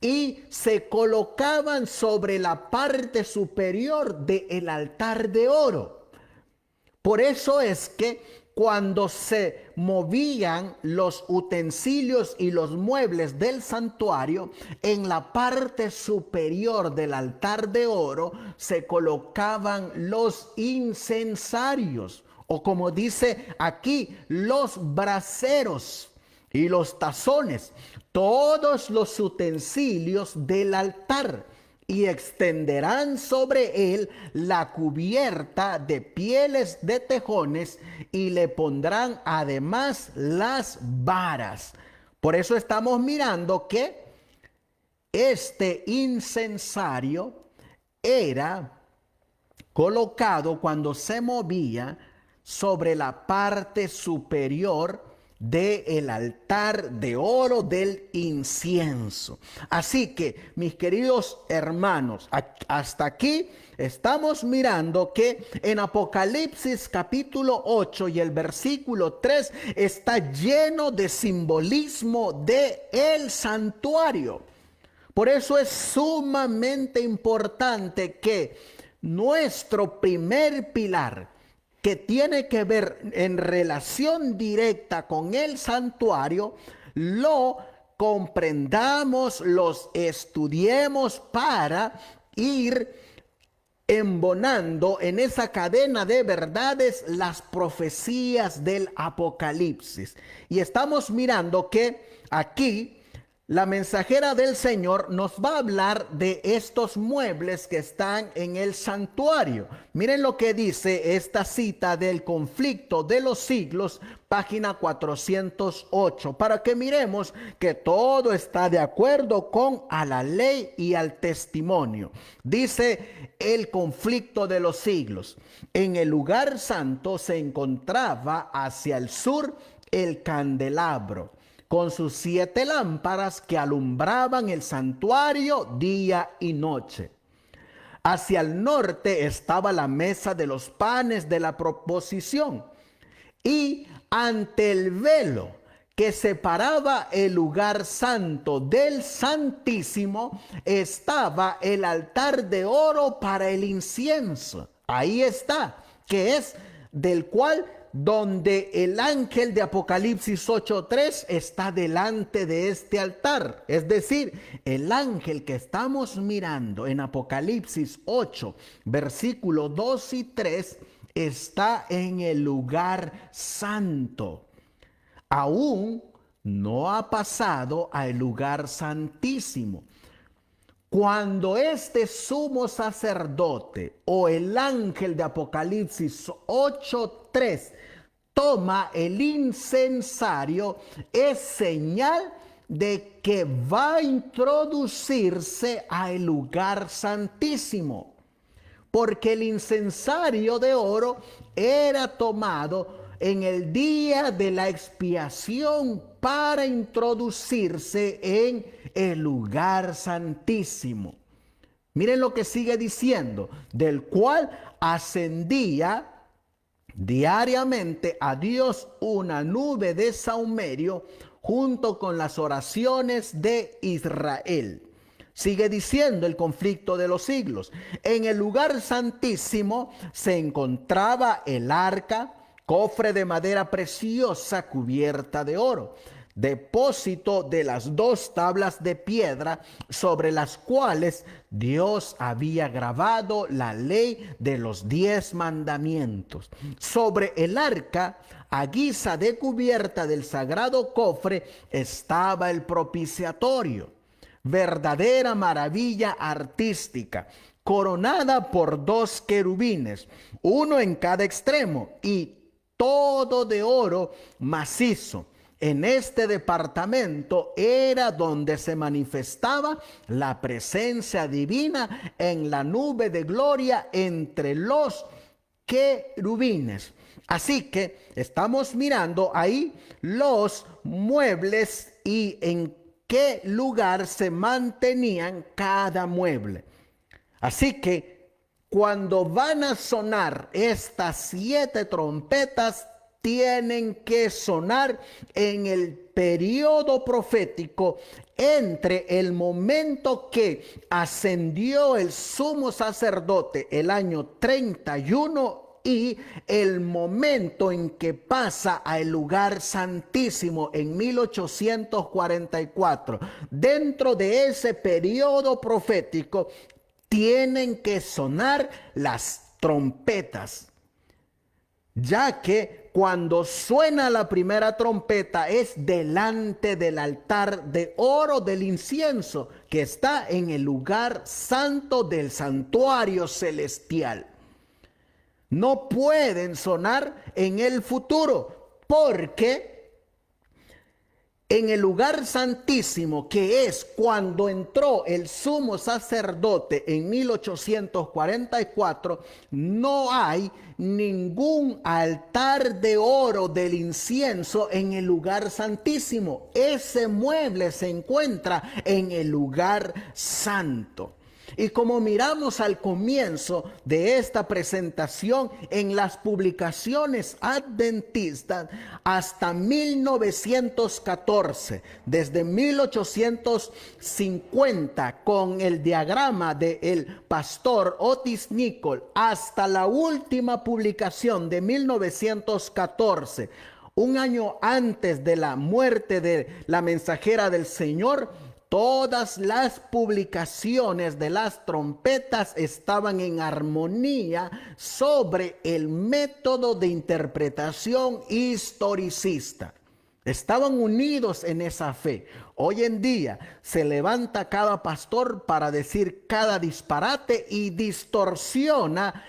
y se colocaban sobre la parte superior del altar de oro. Por eso es que cuando se movían los utensilios y los muebles del santuario, en la parte superior del altar de oro se colocaban los incensarios, o como dice aquí, los braseros y los tazones, todos los utensilios del altar, y extenderán sobre él la cubierta de pieles de tejones y le pondrán además las varas. Por eso estamos mirando que este incensario era colocado cuando se movía sobre la parte superior del altar de oro del incienso. Así que, mis queridos hermanos, hasta aquí estamos mirando que en Apocalipsis capítulo 8 y el versículo 3 está lleno de simbolismo de el santuario. Por eso es sumamente importante que nuestro primer pilar, que tiene que ver en relación directa con el santuario, lo comprendamos, los estudiemos para ir embonando en esa cadena de verdades las profecías del Apocalipsis. Y estamos mirando que aquí la mensajera del Señor nos va a hablar de estos muebles que están en el santuario. Miren lo que dice esta cita del Conflicto de los Siglos, página 408, para que miremos que todo está de acuerdo con a la ley y al testimonio. Dice el Conflicto de los Siglos: en el lugar santo se encontraba hacia el sur el candelabro, con sus 7 lámparas que alumbraban el santuario día y noche. Hacia el norte estaba la mesa de los panes de la proposición, y ante el velo que separaba el lugar santo del santísimo estaba el altar de oro para el incienso. Ahí está, que es del cual donde el ángel de Apocalipsis 8:3 está delante de este altar. Es decir, el ángel que estamos mirando en Apocalipsis 8, versículos 2 y 3, está en el lugar santo. Aún no ha pasado al lugar santísimo. Cuando este sumo sacerdote o el ángel de Apocalipsis 8:3 toma el incensario, es señal de que va a introducirse al lugar santísimo, porque el incensario de oro era tomado en el día de la expiación para introducirse en el lugar santísimo. Miren lo que sigue diciendo, del cual ascendía diariamente a Dios una nube de sahumerio junto con las oraciones de Israel. Sigue diciendo el conflicto de los siglos. En el lugar santísimo se encontraba el arca, cofre de madera preciosa cubierta de oro, depósito de las 2 tablas de piedra sobre las cuales Dios había grabado la ley de los 10 mandamientos. Sobre el arca, a guisa de cubierta del sagrado cofre, estaba el propiciatorio, verdadera maravilla artística, coronada por 2 querubines, uno en cada extremo y todo de oro macizo. En este departamento era donde se manifestaba la presencia divina en la nube de gloria entre los querubines. Así que estamos mirando ahí los muebles y en qué lugar se mantenían cada mueble. Así que cuando van a sonar estas 7 trompetas, tienen que sonar en el periodo profético entre el momento que ascendió el sumo sacerdote el año 31 y el momento en que pasa al lugar santísimo en 1844. Dentro de ese periodo profético tienen que sonar las trompetas, ya que cuando suena la primera trompeta es delante del altar de oro del incienso que está en el lugar santo del santuario celestial. No pueden sonar en el futuro, porque en el lugar santísimo, que es cuando entró el sumo sacerdote en 1844, no hay ningún altar de oro del incienso en el lugar santísimo. Ese mueble se encuentra en el lugar santo. Y como miramos al comienzo de esta presentación en las publicaciones adventistas, hasta 1914, desde 1850, con el diagrama del pastor Otis Nichol, hasta la última publicación de 1914, un año antes de la muerte de la mensajera del Señor, todas las publicaciones de las trompetas estaban en armonía sobre el método de interpretación historicista. Estaban unidos en esa fe. Hoy en día se levanta cada pastor para decir cada disparate y distorsiona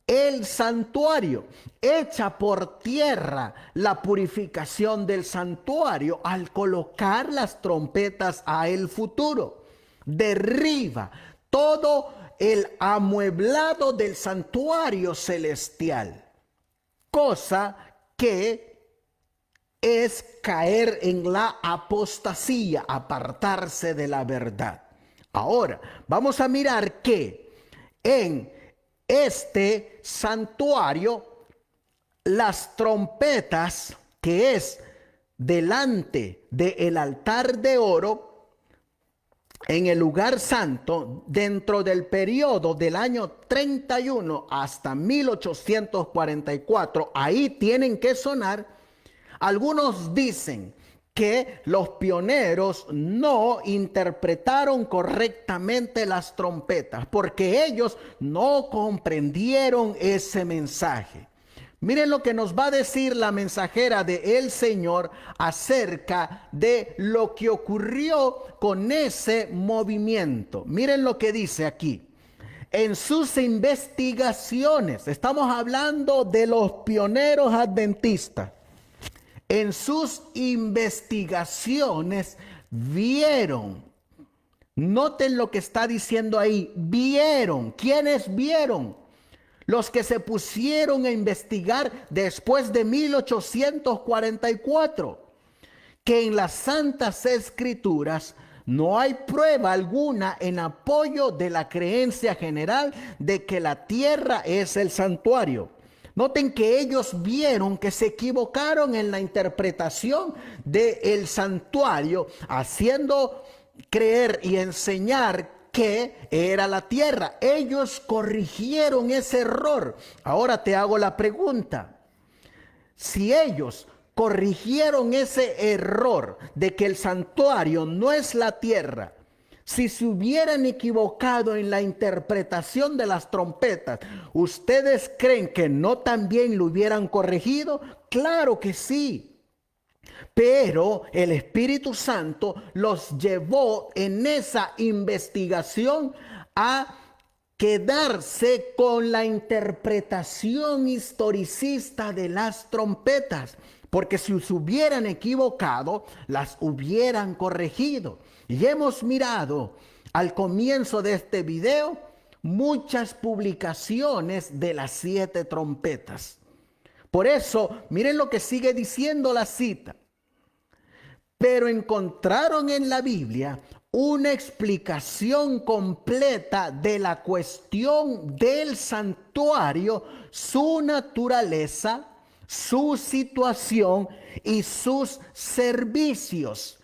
el santuario, echa por tierra la purificación del santuario al colocar las trompetas a el futuro. Derriba todo el amueblado del santuario celestial, cosa que es caer en la apostasía, apartarse de la verdad. Ahora, vamos a mirar que en este santuario, las trompetas, que es delante del altar de oro, en el lugar santo dentro del periodo del año 31 hasta 1844. Ahí tienen que sonar. Algunos dicen que los pioneros no interpretaron correctamente las trompetas porque ellos no comprendieron ese mensaje. Miren lo que nos va a decir la mensajera del Señor acerca de lo que ocurrió con ese movimiento. Miren lo que dice aquí. En sus investigaciones, estamos hablando de los pioneros adventistas. En sus investigaciones vieron, noten lo que está diciendo ahí, vieron. ¿Quiénes vieron? Los que se pusieron a investigar después de 1844, que en las Santas Escrituras no hay prueba alguna en apoyo de la creencia general de que la tierra es el santuario. Noten que ellos vieron que se equivocaron en la interpretación del santuario, haciendo creer y enseñar que era la tierra. Ellos corrigieron ese error. Ahora te hago la pregunta. Si ellos corrigieron ese error de que el santuario no es la tierra, si se hubieran equivocado en la interpretación de las trompetas, ¿ustedes creen que no también lo hubieran corregido? Claro que sí. Pero el Espíritu Santo los llevó en esa investigación a quedarse con la interpretación historicista de las trompetas, porque si se hubieran equivocado, las hubieran corregido. Y hemos mirado al comienzo de este video muchas publicaciones de las 7 trompetas. Por eso, miren lo que sigue diciendo la cita. Pero encontraron en la Biblia una explicación completa de la cuestión del santuario, su naturaleza, su situación y sus servicios.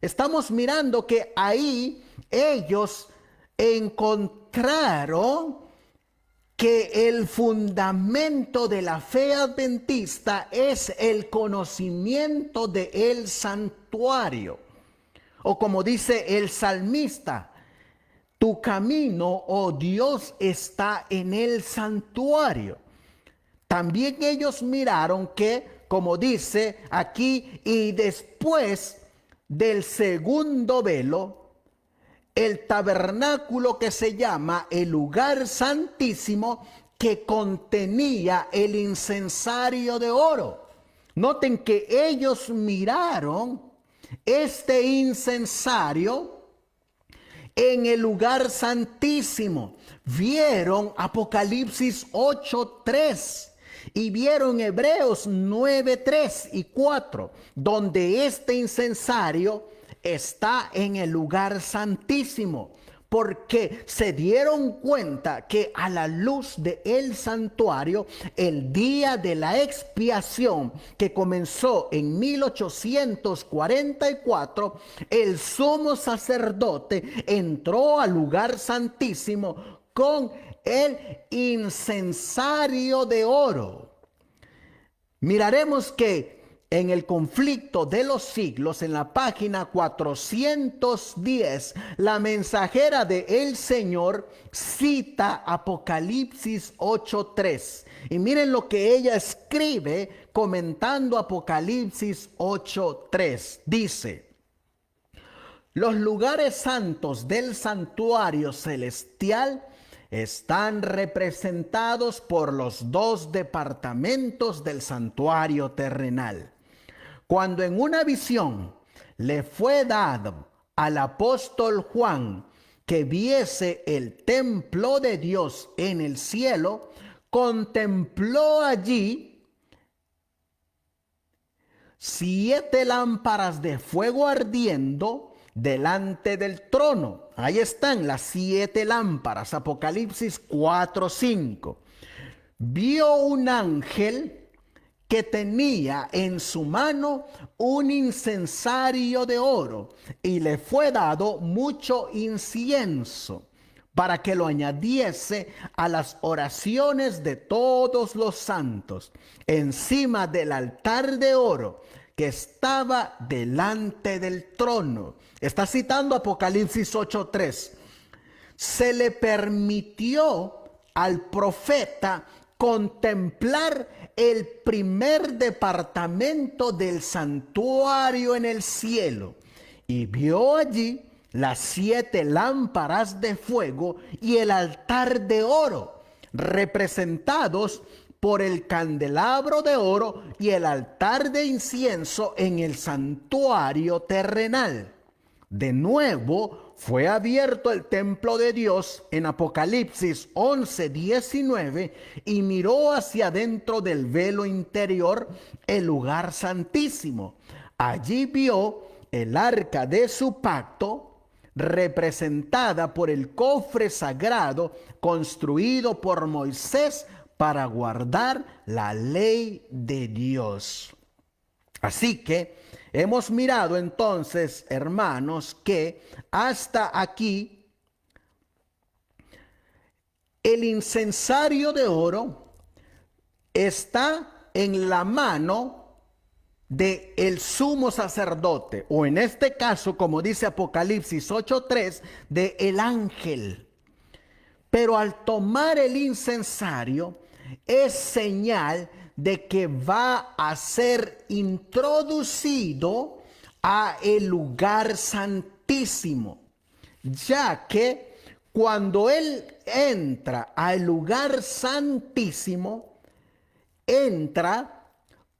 Estamos mirando que ahí ellos encontraron que el fundamento de la fe adventista es el conocimiento del santuario. O como dice el salmista, tu camino, oh Dios, está en el santuario. También ellos miraron que, como dice aquí, y después del segundo velo, el tabernáculo que se llama el lugar santísimo, que contenía el incensario de oro. Noten que ellos miraron este incensario en el lugar santísimo. Vieron Apocalipsis 8:3 y vieron Hebreos 9:3 y 4, donde este incensario está en el lugar santísimo, porque se dieron cuenta que a la luz del santuario, el día de la expiación que comenzó en 1844, el sumo sacerdote entró al lugar santísimo con el incensario de oro. Miraremos que en el conflicto de los siglos, en la página 410, la mensajera del Señor cita Apocalipsis 8:3. Y miren lo que ella escribe comentando Apocalipsis 8:3. Dice: los lugares santos del santuario celestial están representados por los 2 departamentos del santuario terrenal. Cuando en una visión le fue dado al apóstol Juan que viese el templo de Dios en el cielo, contempló allí 7 lámparas de fuego ardiendo delante del trono. Ahí están las 7 lámparas, Apocalipsis 4:5. Vio un ángel que tenía en su mano un incensario de oro, y le fue dado mucho incienso para que lo añadiese a las oraciones de todos los santos, encima del altar de oro que estaba delante del trono. Está citando Apocalipsis 8:3. Se le permitió al profeta contemplar el primer departamento del santuario en el cielo, y vio allí las 7 lámparas de fuego y el altar de oro, representados por el candelabro de oro y el altar de incienso en el santuario terrenal. De nuevo fue abierto el templo de Dios en Apocalipsis 11:19, y miró hacia dentro del velo interior el lugar santísimo. Allí vio el arca de su pacto, representada por el cofre sagrado construido por Moisés para guardar la ley de Dios. Así que hemos mirado entonces, hermanos, que hasta aquí el incensario de oro está en la mano de el sumo sacerdote, o en este caso, como dice Apocalipsis 8:3, de el ángel. Pero al tomar el incensario es señal de que va a ser introducido a el lugar santísimo, ya que cuando él entra al lugar santísimo, entra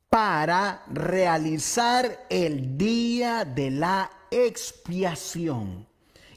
para realizar el día de la expiación,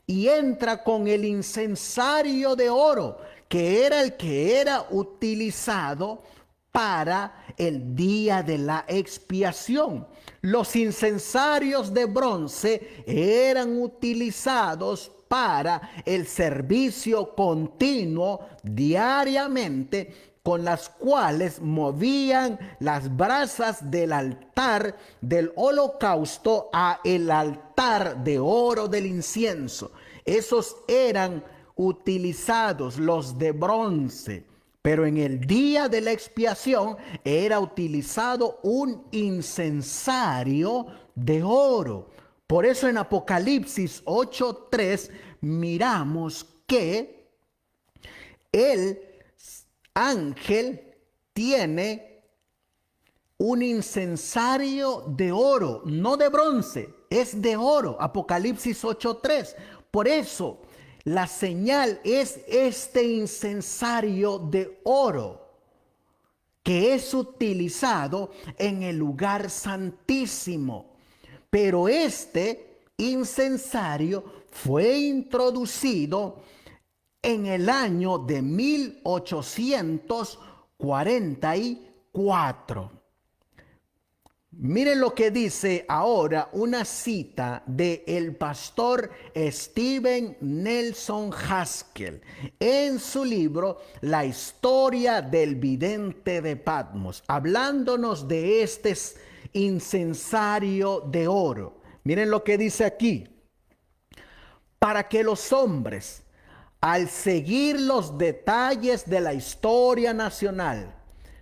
y entra con el incensario de oro, que era el que era utilizado para el día de la expiación. Los incensarios de bronce eran utilizados para el servicio continuo diariamente, con las cuales movían las brasas del altar del holocausto a el altar de oro del incienso. Esos eran utilizados, los de bronce. Pero en el día de la expiación era utilizado un incensario de oro. Por eso en Apocalipsis 8:3 miramos que el ángel tiene un incensario de oro, no de bronce, es de oro. Apocalipsis 8:3. Por eso la señal es este incensario de oro, que es utilizado en el lugar santísimo. Pero este incensario fue introducido en el año de 1844. Miren lo que dice ahora una cita de el pastor Stephen Nelson Haskell en su libro La historia del vidente de Patmos, hablándonos de este incensario de oro. Miren lo que dice aquí: para que los hombres, al seguir los detalles de la historia nacional,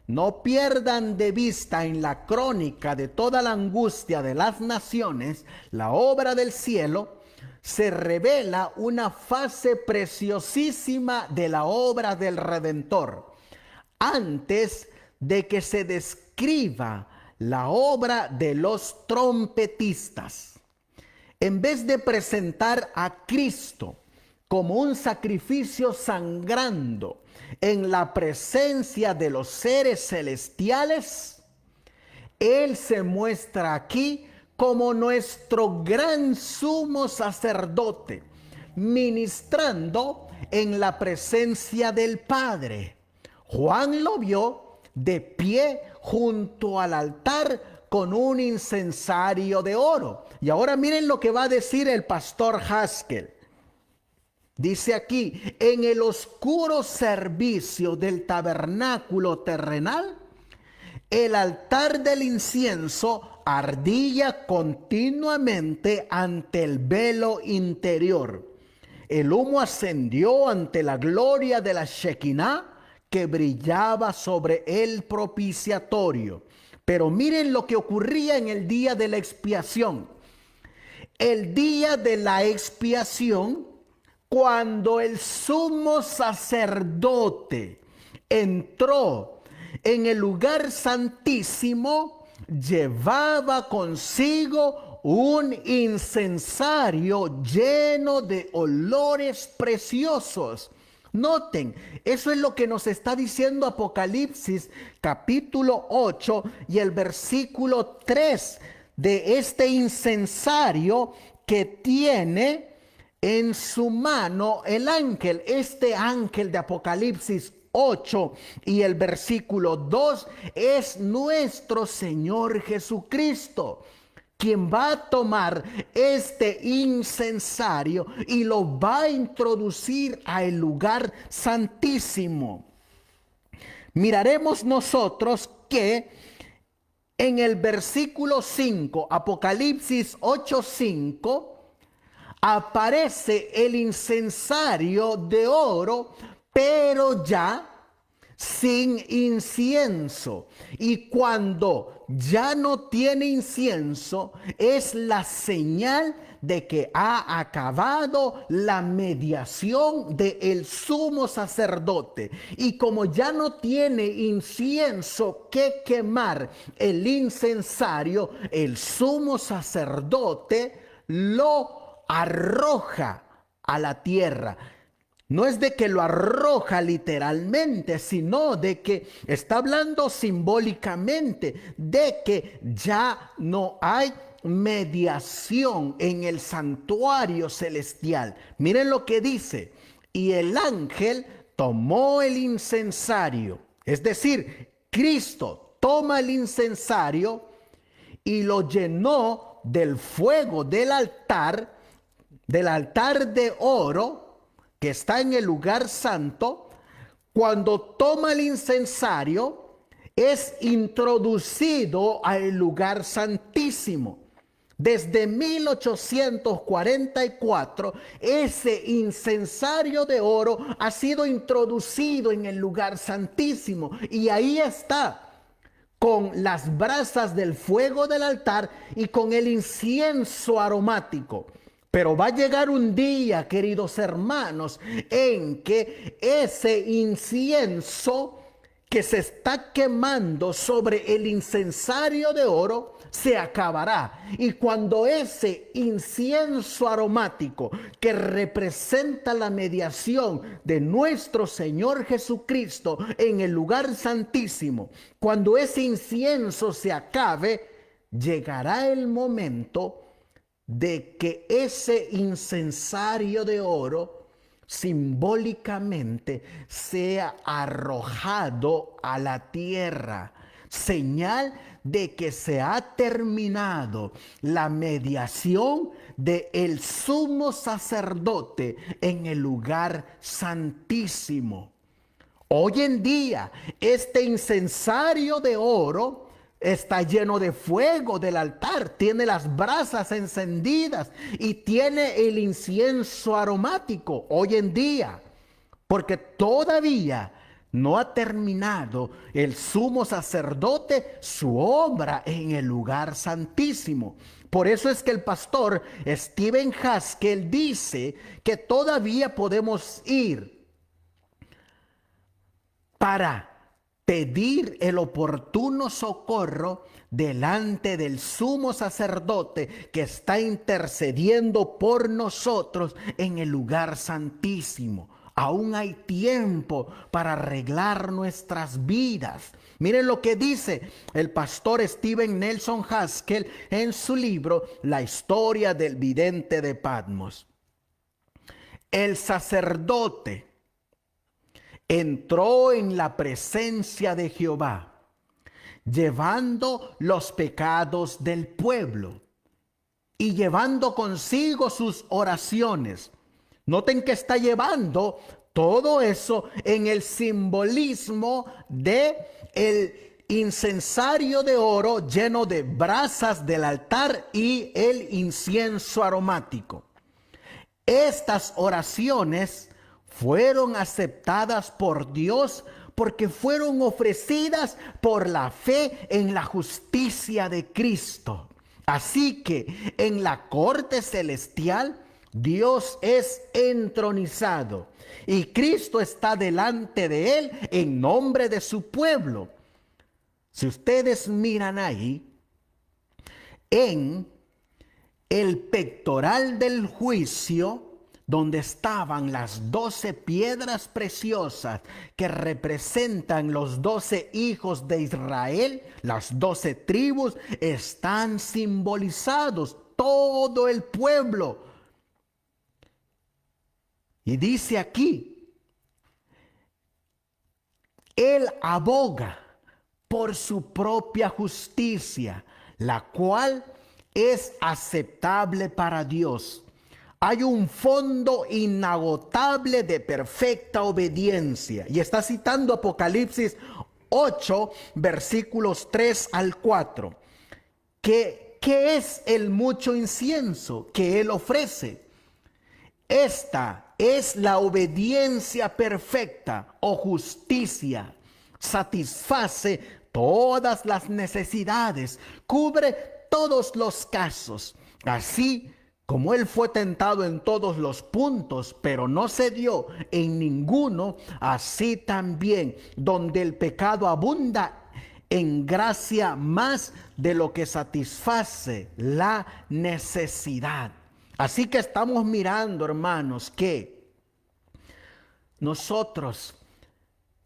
no pierdan de vista en la crónica de toda la angustia de las naciones la obra del cielo, se revela una fase preciosísima de la obra del Redentor, antes de que se describa la obra de los trompetistas. En vez de presentar a Cristo como un sacrificio sangrando en la presencia de los seres celestiales, Él se muestra aquí como nuestro gran sumo sacerdote, ministrando en la presencia del Padre. Juan lo vio de pie junto al altar con un incensario de oro. Y ahora miren lo que va a decir el pastor Haskell. Dice aquí: en el oscuro servicio del tabernáculo terrenal, el altar del incienso ardía continuamente ante el velo interior. El humo ascendió ante la gloria de la Shekinah que brillaba sobre el propiciatorio. Pero miren lo que ocurría en el día de la expiación. El día de la expiación, cuando el sumo sacerdote entró en el lugar santísimo, llevaba consigo un incensario lleno de olores preciosos. Noten, eso es lo que nos está diciendo Apocalipsis capítulo 8 y el versículo 3 de este incensario que tiene en su mano el ángel. Este ángel de Apocalipsis 8 y el versículo 2 es nuestro Señor Jesucristo, quien va a tomar este incensario y lo va a introducir al lugar santísimo. Miraremos nosotros que en el versículo 5, Apocalipsis 8:5, aparece el incensario de oro, pero ya sin incienso. Y cuando ya no tiene incienso, es la señal de que ha acabado la mediación del sumo sacerdote. Y como ya no tiene incienso que quemar el incensario, el sumo sacerdote lo arroja a la tierra. No es de que lo arroja literalmente, sino de que está hablando simbólicamente de que ya no hay mediación en el santuario celestial. Miren lo que dice: y el ángel tomó el incensario, es decir, Cristo toma el incensario y lo llenó del fuego del altar de oro que está en el lugar santo. Cuando toma el incensario, es introducido al lugar santísimo. Desde 1844, ese incensario de oro ha sido introducido en el lugar santísimo, y ahí está, con las brasas del fuego del altar y con el incienso aromático. Pero va a llegar un día, queridos hermanos, en que ese incienso que se está quemando sobre el incensario de oro se acabará. Y cuando ese incienso aromático, que representa la mediación de nuestro Señor Jesucristo en el lugar santísimo, cuando ese incienso se acabe, llegará el momento de que ese incensario de oro simbólicamente sea arrojado a la tierra, señal de que se ha terminado la mediación del sumo sacerdote en el lugar santísimo. Hoy en día, este incensario de oro está lleno de fuego del altar, tiene las brasas encendidas y tiene el incienso aromático hoy en día, porque todavía no ha terminado el sumo sacerdote su obra en el lugar santísimo. Por eso es que el pastor Stephen Haskell dice que todavía podemos ir para pedir el oportuno socorro delante del sumo sacerdote que está intercediendo por nosotros en el lugar santísimo. Aún hay tiempo para arreglar nuestras vidas. Miren lo que dice el pastor Stephen Nelson Haskell en su libro La historia del vidente de Patmos. El sacerdote entró en la presencia de Jehová, llevando los pecados del pueblo y llevando consigo sus oraciones. Noten que está llevando todo eso en el simbolismo de el incensario de oro lleno de brasas del altar y el incienso aromático. Estas oraciones fueron aceptadas por Dios porque fueron ofrecidas por la fe en la justicia de Cristo. Así que en la corte celestial Dios es entronizado y Cristo está delante de él en nombre de su pueblo. Si ustedes miran ahí, en el pectoral del juicio, donde estaban las 12 piedras preciosas que representan los 12 hijos de Israel, las 12 tribus, están simbolizados todo el pueblo. Y dice aquí, Él aboga por su propia justicia, la cual es aceptable para Dios. Hay un fondo inagotable de perfecta obediencia. Y está citando Apocalipsis 8, versículos 3 al 4. ¿Qué es el mucho incienso que Él ofrece? Esta es la obediencia perfecta o justicia. Satisface todas las necesidades, cubre todos los casos. Así como Él fue tentado en todos los puntos, pero no cedió en ninguno, así también, donde el pecado abunda, en gracia más de lo que satisface la necesidad. Así que estamos mirando, hermanos, que nosotros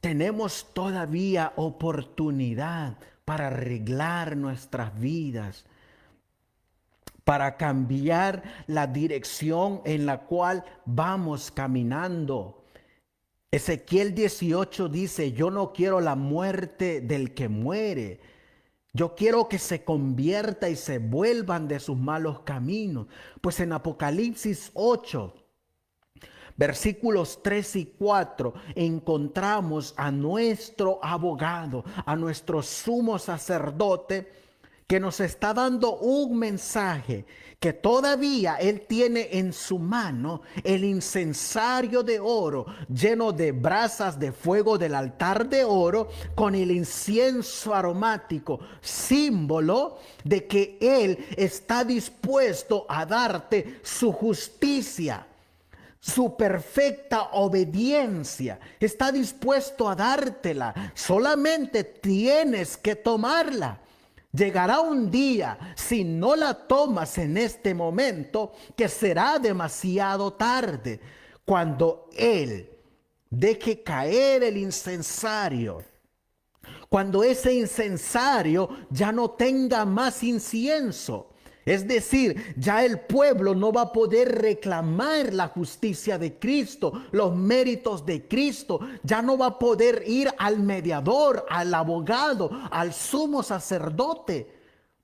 tenemos todavía oportunidad para arreglar nuestras vidas, para cambiar la dirección en la cual vamos caminando. Ezequiel 18 dice, yo no quiero la muerte del que muere. Yo quiero que se convierta y se vuelvan de sus malos caminos. Pues en Apocalipsis 8, versículos 3 y 4, encontramos a nuestro abogado, a nuestro sumo sacerdote, que nos está dando un mensaje, que todavía Él tiene en su mano el incensario de oro lleno de brasas de fuego del altar de oro con el incienso aromático, símbolo de que Él está dispuesto a darte su justicia, su perfecta obediencia. Está dispuesto a dártela, solamente tienes que tomarla. Llegará un día, si no la tomas en este momento, que será demasiado tarde, cuando Él deje caer el incensario, cuando ese incensario ya no tenga más incienso. Es decir, ya el pueblo no va a poder reclamar la justicia de Cristo, los méritos de Cristo. Ya no va a poder ir al mediador, al abogado, al sumo sacerdote,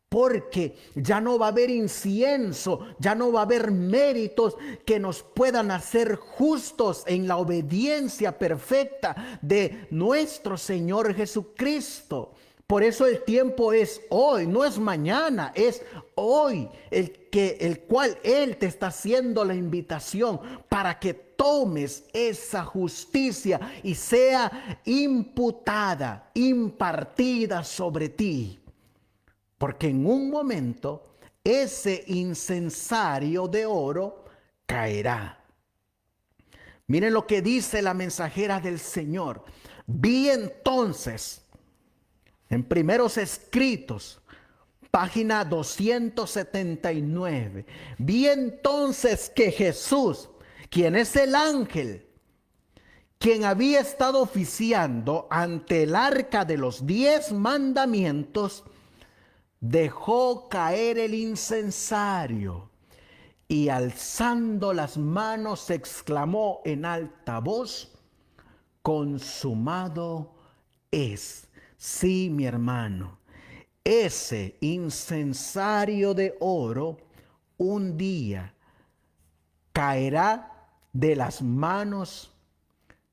porque ya no va a haber incienso, ya no va a haber méritos que nos puedan hacer justos en la obediencia perfecta de nuestro Señor Jesucristo. Por eso el tiempo es hoy, no es mañana, es hoy el cual Él te está haciendo la invitación para que tomes esa justicia y sea imputada, impartida sobre ti. Porque en un momento ese incensario de oro caerá. Miren lo que dice la mensajera del Señor. Vi entonces en Primeros Escritos, página 279. Vi entonces que Jesús, quien es el ángel, quien había estado oficiando ante el arca de los 10 mandamientos, dejó caer el incensario y alzando las manos exclamó en alta voz, consumado es. Sí, mi hermano, ese incensario de oro un día caerá de las manos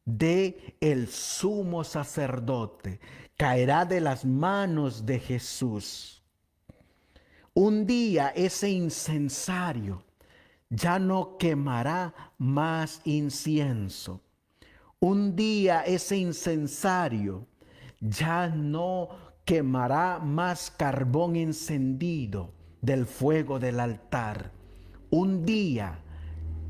de el sumo sacerdote, caerá de las manos de Jesús. Un día ese incensario ya no quemará más incienso. Un día ese incensario ya no quemará más carbón encendido del fuego del altar. Un día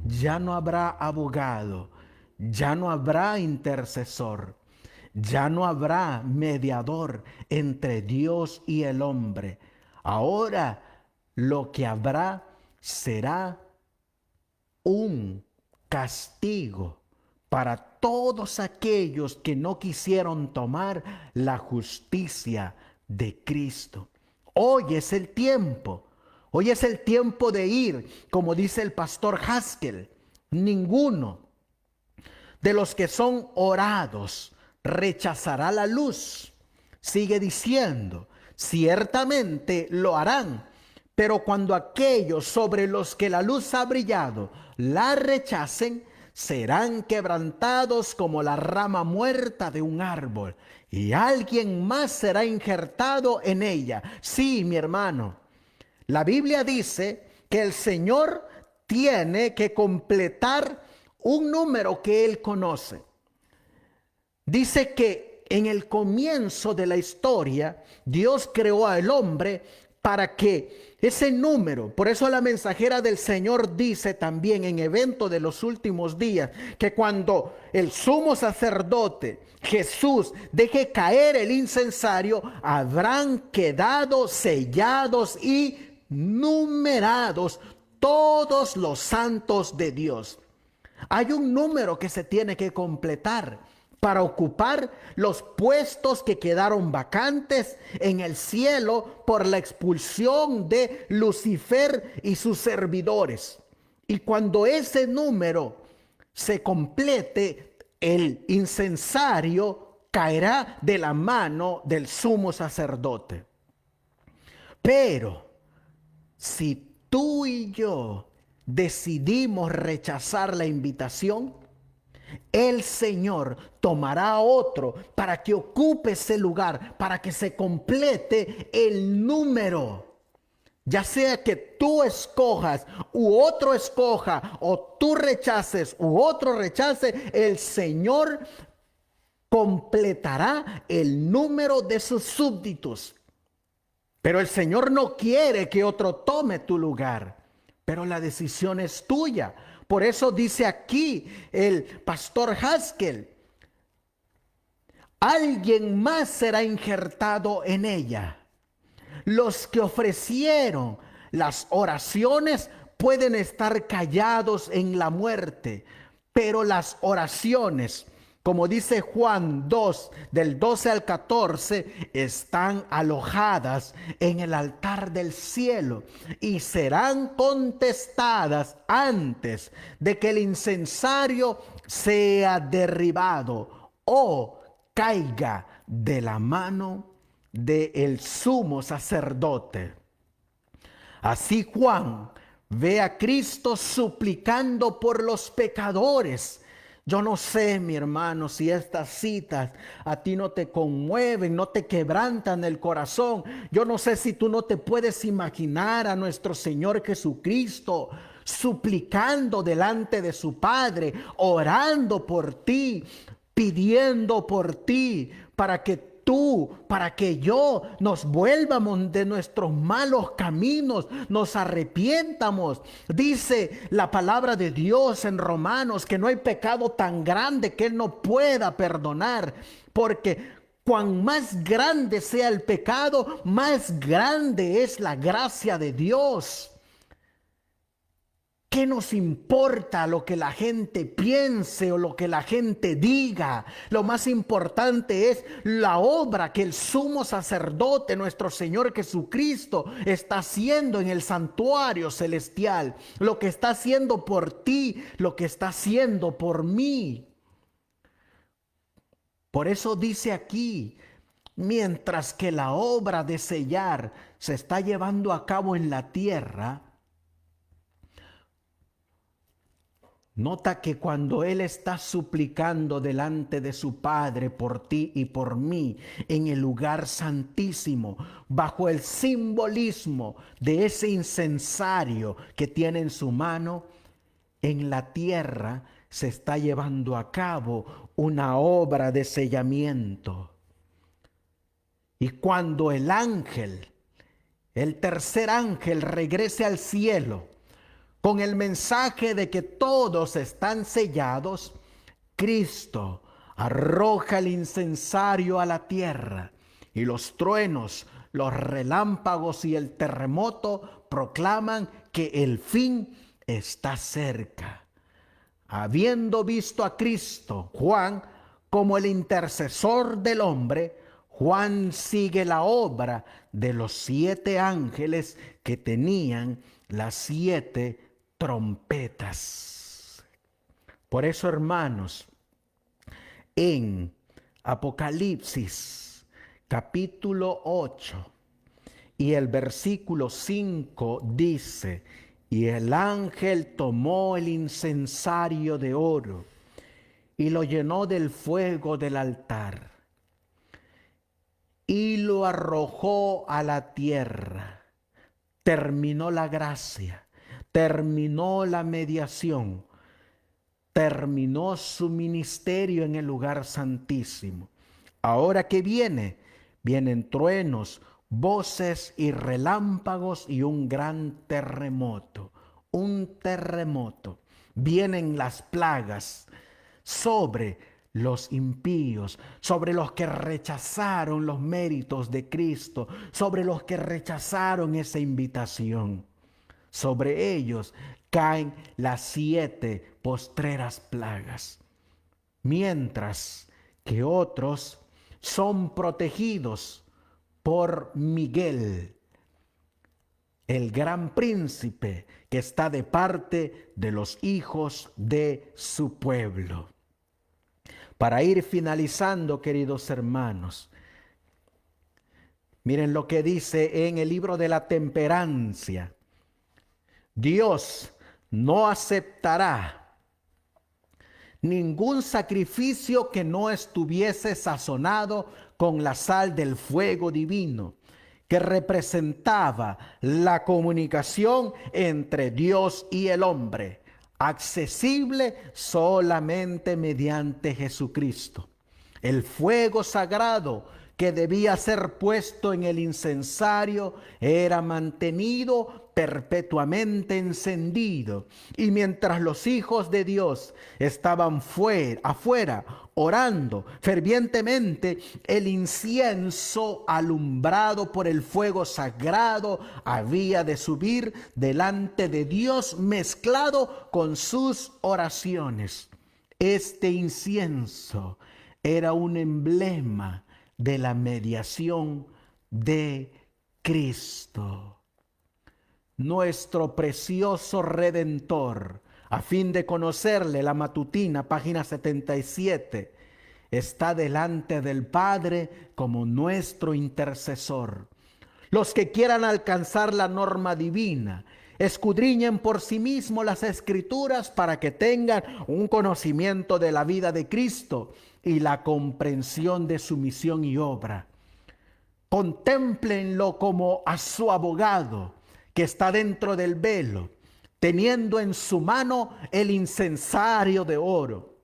ya no habrá abogado, ya no habrá intercesor, ya no habrá mediador entre Dios y el hombre. Ahora lo que habrá será un castigo para todos aquellos que no quisieron tomar la justicia de Cristo. Hoy es el tiempo. Hoy es el tiempo de ir, como dice el pastor Haskell. Ninguno de los que son orados rechazará la luz. Sigue diciendo, ciertamente lo harán, pero cuando aquellos sobre los que la luz ha brillado la rechacen, serán quebrantados como la rama muerta de un árbol, y alguien más será injertado en ella. Sí, mi hermano, la Biblia dice que el Señor tiene que completar un número que Él conoce. Dice que en el comienzo de la historia, Dios creó al hombre para que ese número, por eso la mensajera del Señor dice también en Evento de los Últimos Días, que cuando el sumo sacerdote Jesús deje caer el incensario, habrán quedado sellados y numerados todos los santos de Dios. Hay un número que se tiene que completar para ocupar los puestos que quedaron vacantes en el cielo por la expulsión de Lucifer y sus servidores. Y cuando ese número se complete, el incensario caerá de la mano del sumo sacerdote. Pero si tú y yo decidimos rechazar la invitación, el Señor tomará a otro para que ocupe ese lugar, para que se complete el número. Ya sea que tú escojas u otro escoja, o tú rechaces u otro rechace, el Señor completará el número de sus súbditos. Pero el Señor no quiere que otro tome tu lugar, pero la decisión es tuya. Por eso dice aquí el pastor Haskell, alguien más será injertado en ella. Los que ofrecieron las oraciones pueden estar callados en la muerte, pero las oraciones, como dice Juan 2, del 12 al 14, están alojadas en el altar del cielo y serán contestadas antes de que el incensario sea derribado o caiga de la mano del sumo sacerdote. Así Juan ve a Cristo suplicando por los pecadores. Yo no sé, mi hermano, si estas citas a ti no te conmueven, no te quebrantan el corazón. Yo no sé si tú no te puedes imaginar a nuestro Señor Jesucristo suplicando delante de su Padre, orando por ti, pidiendo por ti, para que para que yo nos vuelvamos de nuestros malos caminos, nos arrepientamos. Dice la palabra de Dios en Romanos que no hay pecado tan grande que Él no pueda perdonar, porque cuan más grande sea el pecado, más grande es la gracia de Dios. ¿Qué nos importa lo que la gente piense o lo que la gente diga? Lo más importante es la obra que el sumo sacerdote, nuestro Señor Jesucristo, está haciendo en el santuario celestial. Lo que está haciendo por ti, lo que está haciendo por mí. Por eso dice aquí, mientras que la obra de sellar se está llevando a cabo en la tierra, Nota que cuando Él está suplicando delante de su Padre por ti y por mí en el lugar santísimo, bajo el simbolismo de ese incensario que tiene en su mano, en la tierra se está llevando a cabo una obra de sellamiento. Y cuando el ángel, el tercer ángel, regrese al cielo con el mensaje de que todos están sellados, Cristo arroja el incensario a la tierra y los truenos, los relámpagos y el terremoto proclaman que el fin está cerca. Habiendo visto a Cristo, Juan, como el intercesor del hombre, Juan sigue la obra de los 7 ángeles que tenían las 7 trompetas. Por eso, hermanos, en Apocalipsis capítulo 8 y el versículo 5 dice: y el ángel tomó el incensario de oro y lo llenó del fuego del altar y lo arrojó a la tierra. Terminó la gracia, terminó la mediación, terminó su ministerio en el lugar santísimo. Ahora que vienen truenos, voces y relámpagos y un gran terremoto. Un terremoto. Vienen las plagas sobre los impíos, sobre los que rechazaron los méritos de Cristo, sobre los que rechazaron esa invitación. Sobre ellos caen las 7 postreras plagas, mientras que otros son protegidos por Miguel, el gran príncipe que está de parte de los hijos de su pueblo. Para ir finalizando, queridos hermanos, miren lo que dice en el libro de la temperancia. Dios no aceptará ningún sacrificio que no estuviese sazonado con la sal del fuego divino, que representaba la comunicación entre Dios y el hombre, accesible solamente mediante Jesucristo. El fuego sagrado que debía ser puesto en el incensario era mantenido perpetuamente encendido, y mientras los hijos de Dios estaban afuera orando fervientemente, el incienso alumbrado por el fuego sagrado había de subir delante de Dios mezclado con sus oraciones. Este incienso era un emblema de la mediación de Cristo. Nuestro precioso Redentor, a fin de conocerle, la matutina, página 77, está delante del Padre como nuestro intercesor. Los que quieran alcanzar la norma divina, escudriñen por sí mismos las Escrituras para que tengan un conocimiento de la vida de Cristo y la comprensión de su misión y obra. Contémplenlo como a su abogado que está dentro del velo, teniendo en su mano el incensario de oro,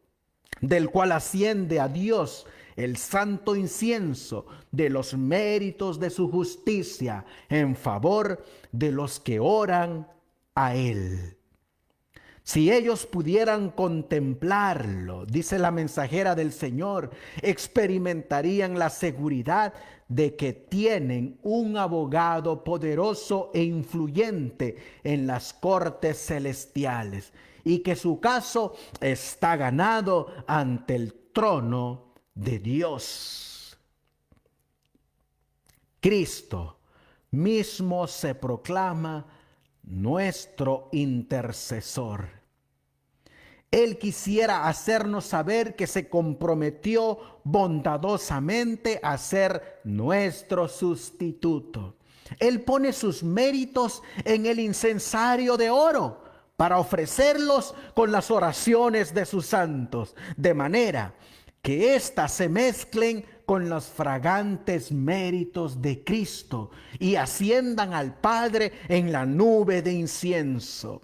del cual asciende a Dios el santo incienso de los méritos de su justicia en favor de los que oran a Él. Si ellos pudieran contemplarlo, dice la mensajera del Señor, experimentarían la seguridad de que tienen un abogado poderoso e influyente en las cortes celestiales y que su caso está ganado ante el trono de Dios. Cristo mismo se proclama nuestro intercesor. Él quisiera hacernos saber que se comprometió bondadosamente a ser nuestro sustituto. Él pone sus méritos en el incensario de oro para ofrecerlos con las oraciones de sus santos, de manera que éstas se mezclen con los fragantes méritos de Cristo y asciendan al Padre en la nube de incienso.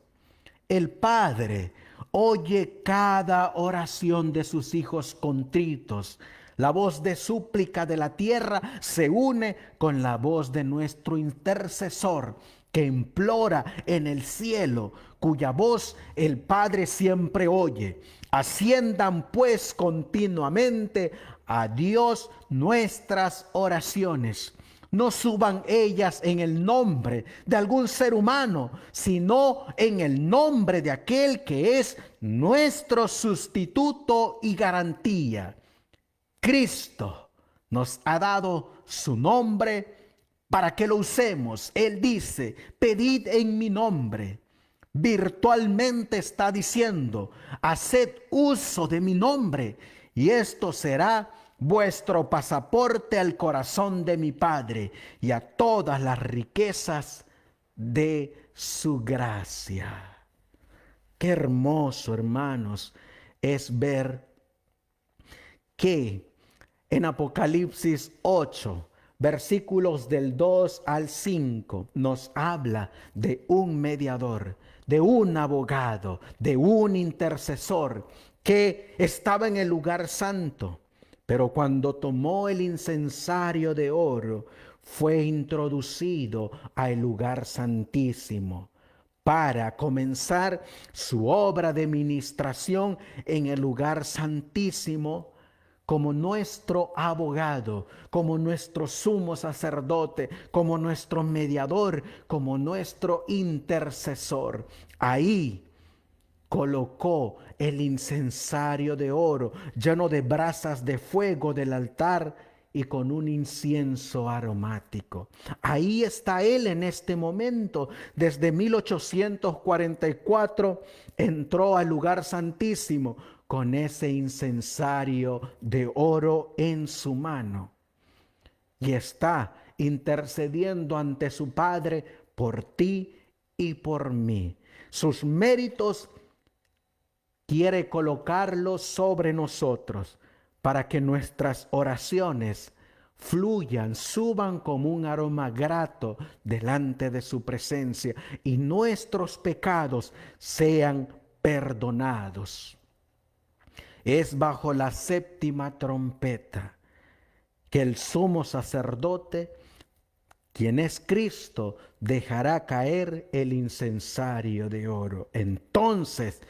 El Padre oye cada oración de sus hijos contritos. La voz de súplica de la tierra se une con la voz de nuestro intercesor que implora en el cielo, cuya voz el Padre siempre oye. Asciendan pues continuamente a Dios nuestras oraciones. No suban ellas en el nombre de algún ser humano, sino en el nombre de aquel que es nuestro sustituto y garantía. Cristo nos ha dado su nombre para que lo usemos. Él dice, pedid en mi nombre. Virtualmente está diciendo, haced uso de mi nombre y esto será vuestro pasaporte al corazón de mi Padre y a todas las riquezas de su gracia. Qué hermoso, hermanos, es ver que en Apocalipsis 8, versículos del 2 al 5, nos habla de un mediador, de un abogado, de un intercesor que estaba en el lugar santo. Pero cuando tomó el incensario de oro, fue introducido al lugar santísimo para comenzar su obra de ministración en el lugar santísimo como nuestro abogado, como nuestro sumo sacerdote, como nuestro mediador, como nuestro intercesor. Ahí colocó el incensario de oro lleno de brasas de fuego del altar y con un incienso aromático. Ahí está Él en este momento. Desde 1844 entró al lugar santísimo con ese incensario de oro en su mano. Y está intercediendo ante su Padre por ti y por mí. Sus méritos quiere colocarlos sobre nosotros para que nuestras oraciones fluyan, suban como un aroma grato delante de su presencia y nuestros pecados sean perdonados. Es bajo la séptima trompeta que el sumo sacerdote, quien es Cristo, dejará caer el incensario de oro. Entonces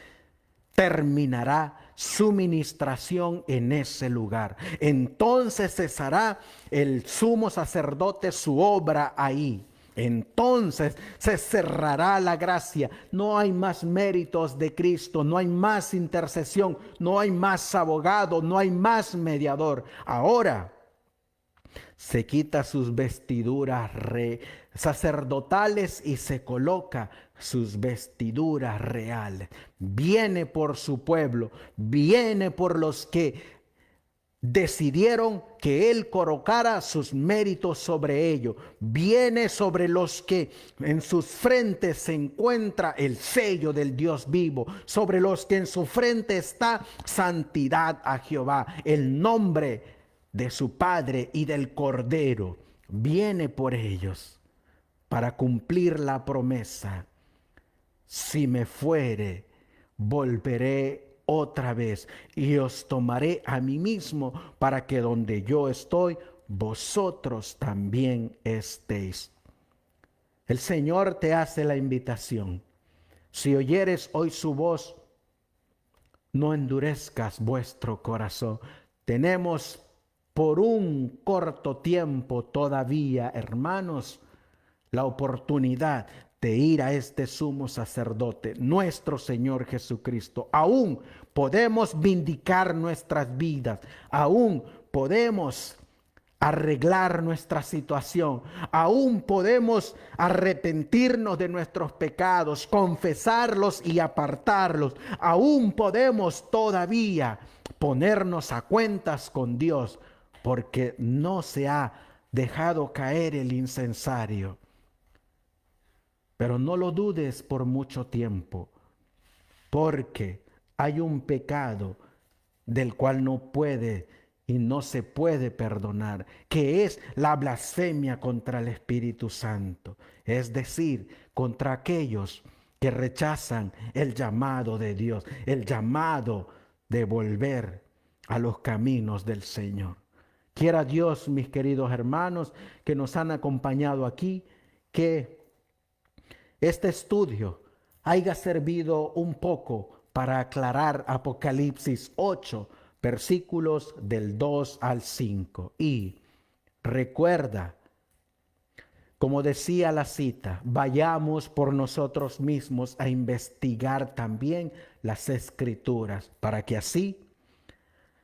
terminará su ministración en ese lugar. Entonces cesará el sumo sacerdote su obra ahí. Entonces se cerrará la gracia. No hay más méritos de Cristo, no hay más intercesión, no hay más abogado, no hay más mediador. Ahora se quita sus vestiduras sacerdotales y se coloca sus vestiduras reales. Viene por su pueblo, viene por los que decidieron que Él colocara sus méritos sobre ellos. Viene sobre los que en sus frentes se encuentra el sello del Dios vivo, sobre los que en su frente está santidad a Jehová, el nombre de su Padre y del Cordero. Viene por ellos para cumplir la promesa. Si me fuere, volveré otra vez y os tomaré a mí mismo para que donde yo estoy, vosotros también estéis. El Señor te hace la invitación. Si oyeres hoy su voz, no endurezcas vuestro corazón. Tenemos por un corto tiempo todavía, hermanos, la oportunidad de ir a este sumo sacerdote, nuestro Señor Jesucristo. Aún podemos vindicar nuestras vidas, aún podemos arreglar nuestra situación, aún podemos arrepentirnos de nuestros pecados, confesarlos y apartarlos, aún podemos todavía ponernos a cuentas con Dios, porque no se ha dejado caer el incensario. Pero no lo dudes por mucho tiempo. porque hay un pecado del cual no puede y no se puede perdonar, que es la blasfemia contra el Espíritu Santo, es decir, contra aquellos que rechazan el llamado de Dios, el llamado de volver a los caminos del Señor. Quiera Dios, mis queridos hermanos, que nos han acompañado aquí, que este estudio haya servido un poco para aclarar Apocalipsis 8, versículos del 2 al 5. Y recuerda, como decía la cita, vayamos por nosotros mismos a investigar también las Escrituras, para que así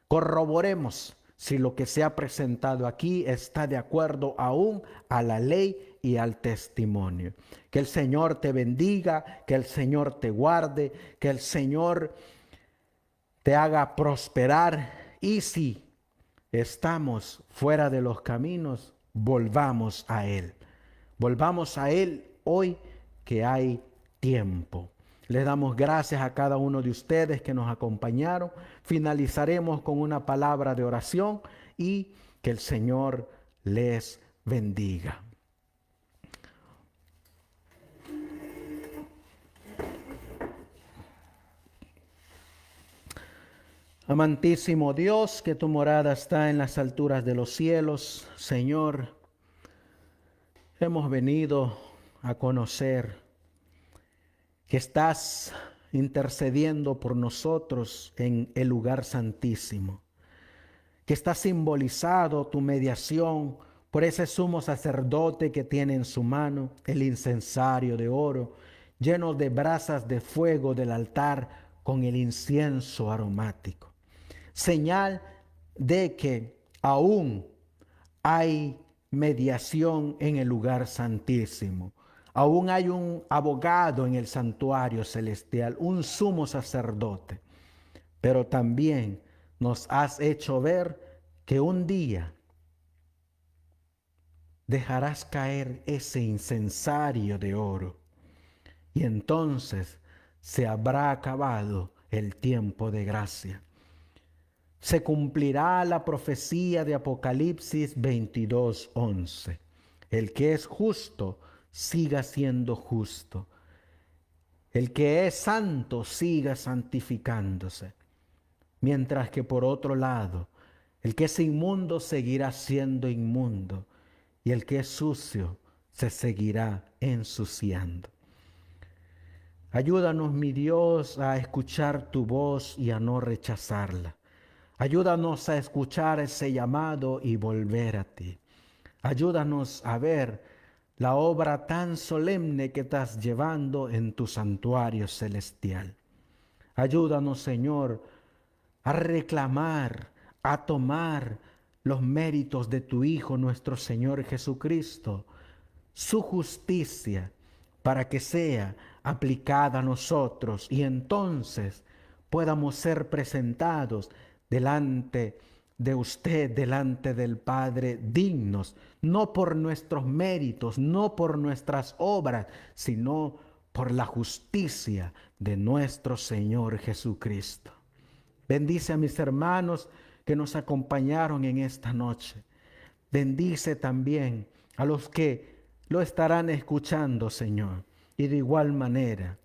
corroboremos si lo que se ha presentado aquí está de acuerdo aún a la ley y al testimonio. Que el Señor te bendiga, que el Señor te guarde, que el Señor te haga prosperar, y si estamos fuera de los caminos, volvamos a Él. Volvamos a Él hoy que hay tiempo. Les damos gracias a cada uno de ustedes que nos acompañaron. Finalizaremos con una palabra de oración y que el Señor les bendiga. Amantísimo Dios, que tu morada está en las alturas de los cielos, Señor, hemos venido a conocer que estás intercediendo por nosotros en el lugar santísimo, que está simbolizado tu mediación por ese sumo sacerdote que tiene en su mano el incensario de oro, lleno de brasas de fuego del altar con el incienso aromático. Señal de que aún hay mediación en el lugar santísimo. Aún hay un abogado en el santuario celestial, un sumo sacerdote. Pero también nos has hecho ver que un día dejarás caer ese incensario de oro. Y entonces se habrá acabado el tiempo de gracia. Se cumplirá la profecía de Apocalipsis 22:11. El que es justo, siga siendo justo. El que es santo, siga santificándose. Mientras que por otro lado, el que es inmundo seguirá siendo inmundo, y el que es sucio se seguirá ensuciando. Ayúdanos, mi Dios, a escuchar tu voz y a no rechazarla. Ayúdanos a escuchar ese llamado y volver a ti. Ayúdanos a ver la obra tan solemne que estás llevando en tu santuario celestial. Ayúdanos, Señor, a reclamar, a tomar los méritos de tu Hijo, nuestro Señor Jesucristo, su justicia, para que sea aplicada a nosotros y entonces podamos ser presentados delante de usted, delante del Padre, dignos, no por nuestros méritos, no por nuestras obras, sino por la justicia de nuestro Señor Jesucristo. Bendice a mis hermanos que nos acompañaron en esta noche. Bendice también a los que lo estarán escuchando, Señor. Y de igual manera,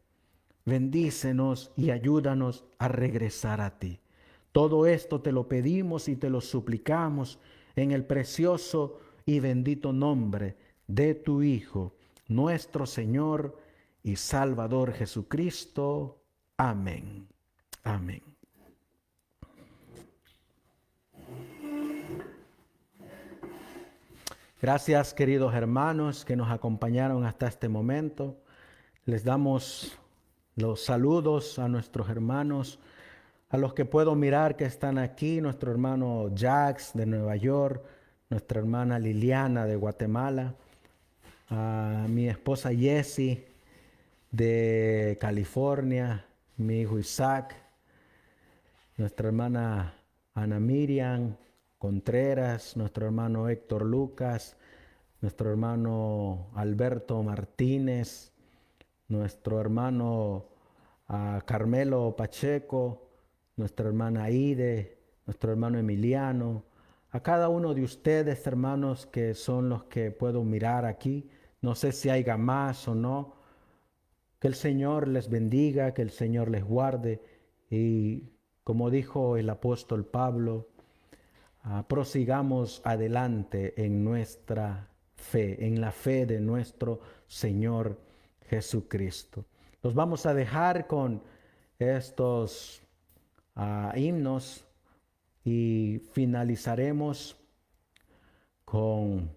bendícenos y ayúdanos a regresar a ti. Todo esto te lo pedimos y te lo suplicamos en el precioso y bendito nombre de tu Hijo, nuestro Señor y Salvador Jesucristo. Amén. Amén. Gracias, queridos hermanos que nos acompañaron hasta este momento. Les damos los saludos a nuestros hermanos, a los que puedo mirar que están aquí, nuestro hermano Jax de Nueva York, nuestra hermana Liliana de Guatemala, a mi esposa Jessie de California, mi hijo Isaac, nuestra hermana Ana Miriam Contreras, nuestro hermano Héctor Lucas, nuestro hermano Alberto Martínez, nuestro hermano a Carmelo Pacheco, nuestra hermana Aide, nuestro hermano Emiliano, a cada uno de ustedes, hermanos, que son los que puedo mirar aquí. No sé si haya más o no. Que el Señor les bendiga, que el Señor les guarde. Y como dijo el apóstol Pablo, prosigamos adelante en nuestra fe, en la fe de nuestro Señor Jesucristo. Los vamos a dejar con estos himnos y finalizaremos con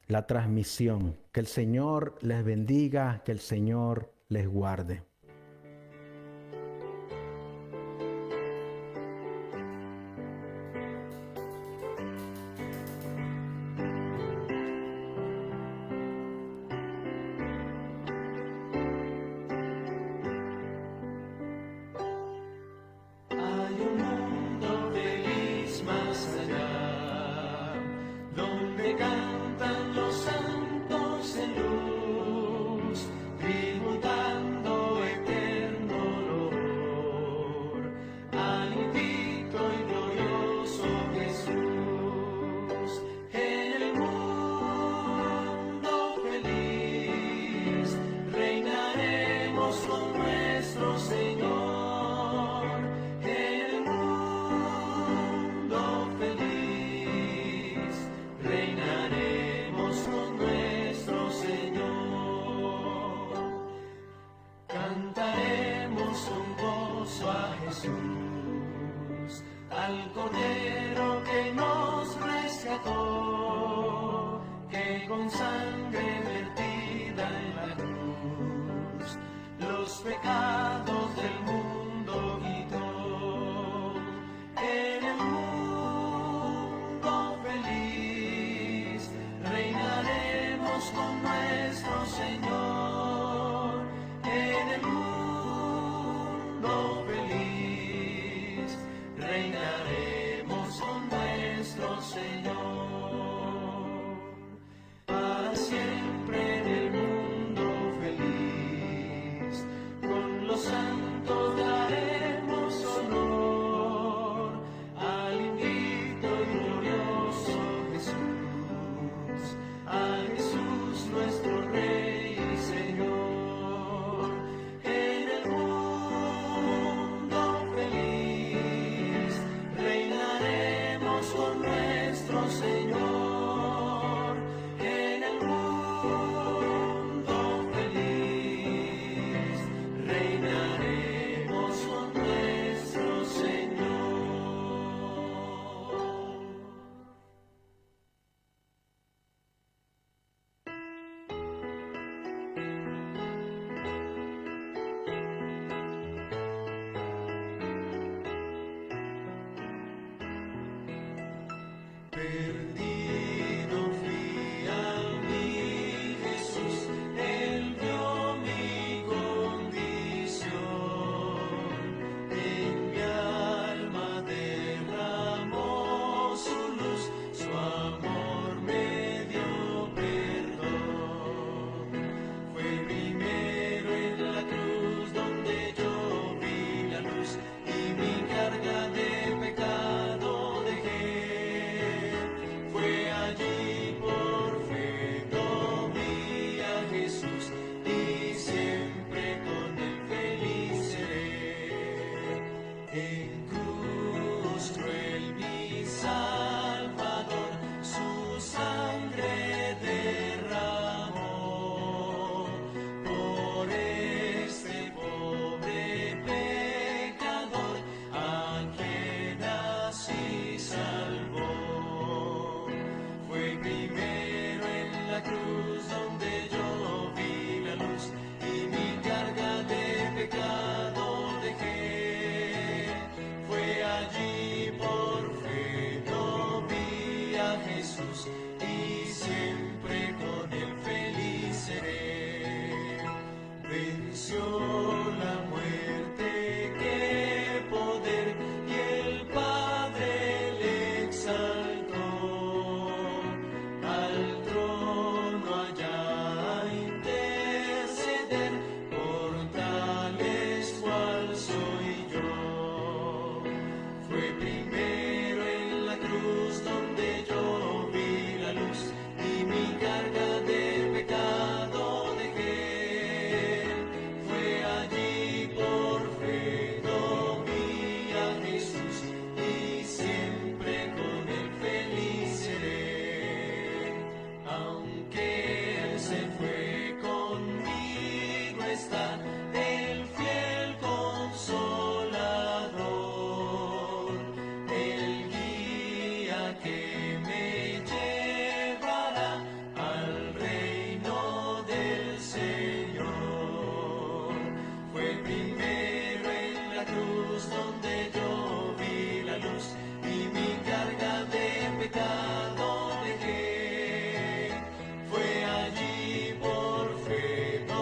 la transmisión. Que el Señor les bendiga, que el Señor les guarde. Hay un mundo feliz más allá, donde cantan los santos en luz, tributando eterno olor al invicto y glorioso Jesús. En el mundo feliz reinaremos con nuestro Señor. Cantaremos con gozo a Jesús, al Cordero que nos rescató, que con sangre vertida en la cruz los pecados del mundo quitó. En el mundo feliz reinaremos con nuestro Señor. En el mundo feliz reinaremos con nuestro Señor. Para siempre en el mundo feliz, con los santos daremos honor al invicto y glorioso Jesús, a Jesús nuestro Rey y Señor. Con nuestro Señor, en el mundo feliz reinaremos con nuestro Señor. Perdido fui a mi Jesús, Él vio mi condición, en mi alma derramó su luz, su amor me dio perdón. Fue primero en la cruz donde yo vi la luz y mi carga de pecado dejé. Fue allí por fe tomé a Jesús y siempre con él feliz seré.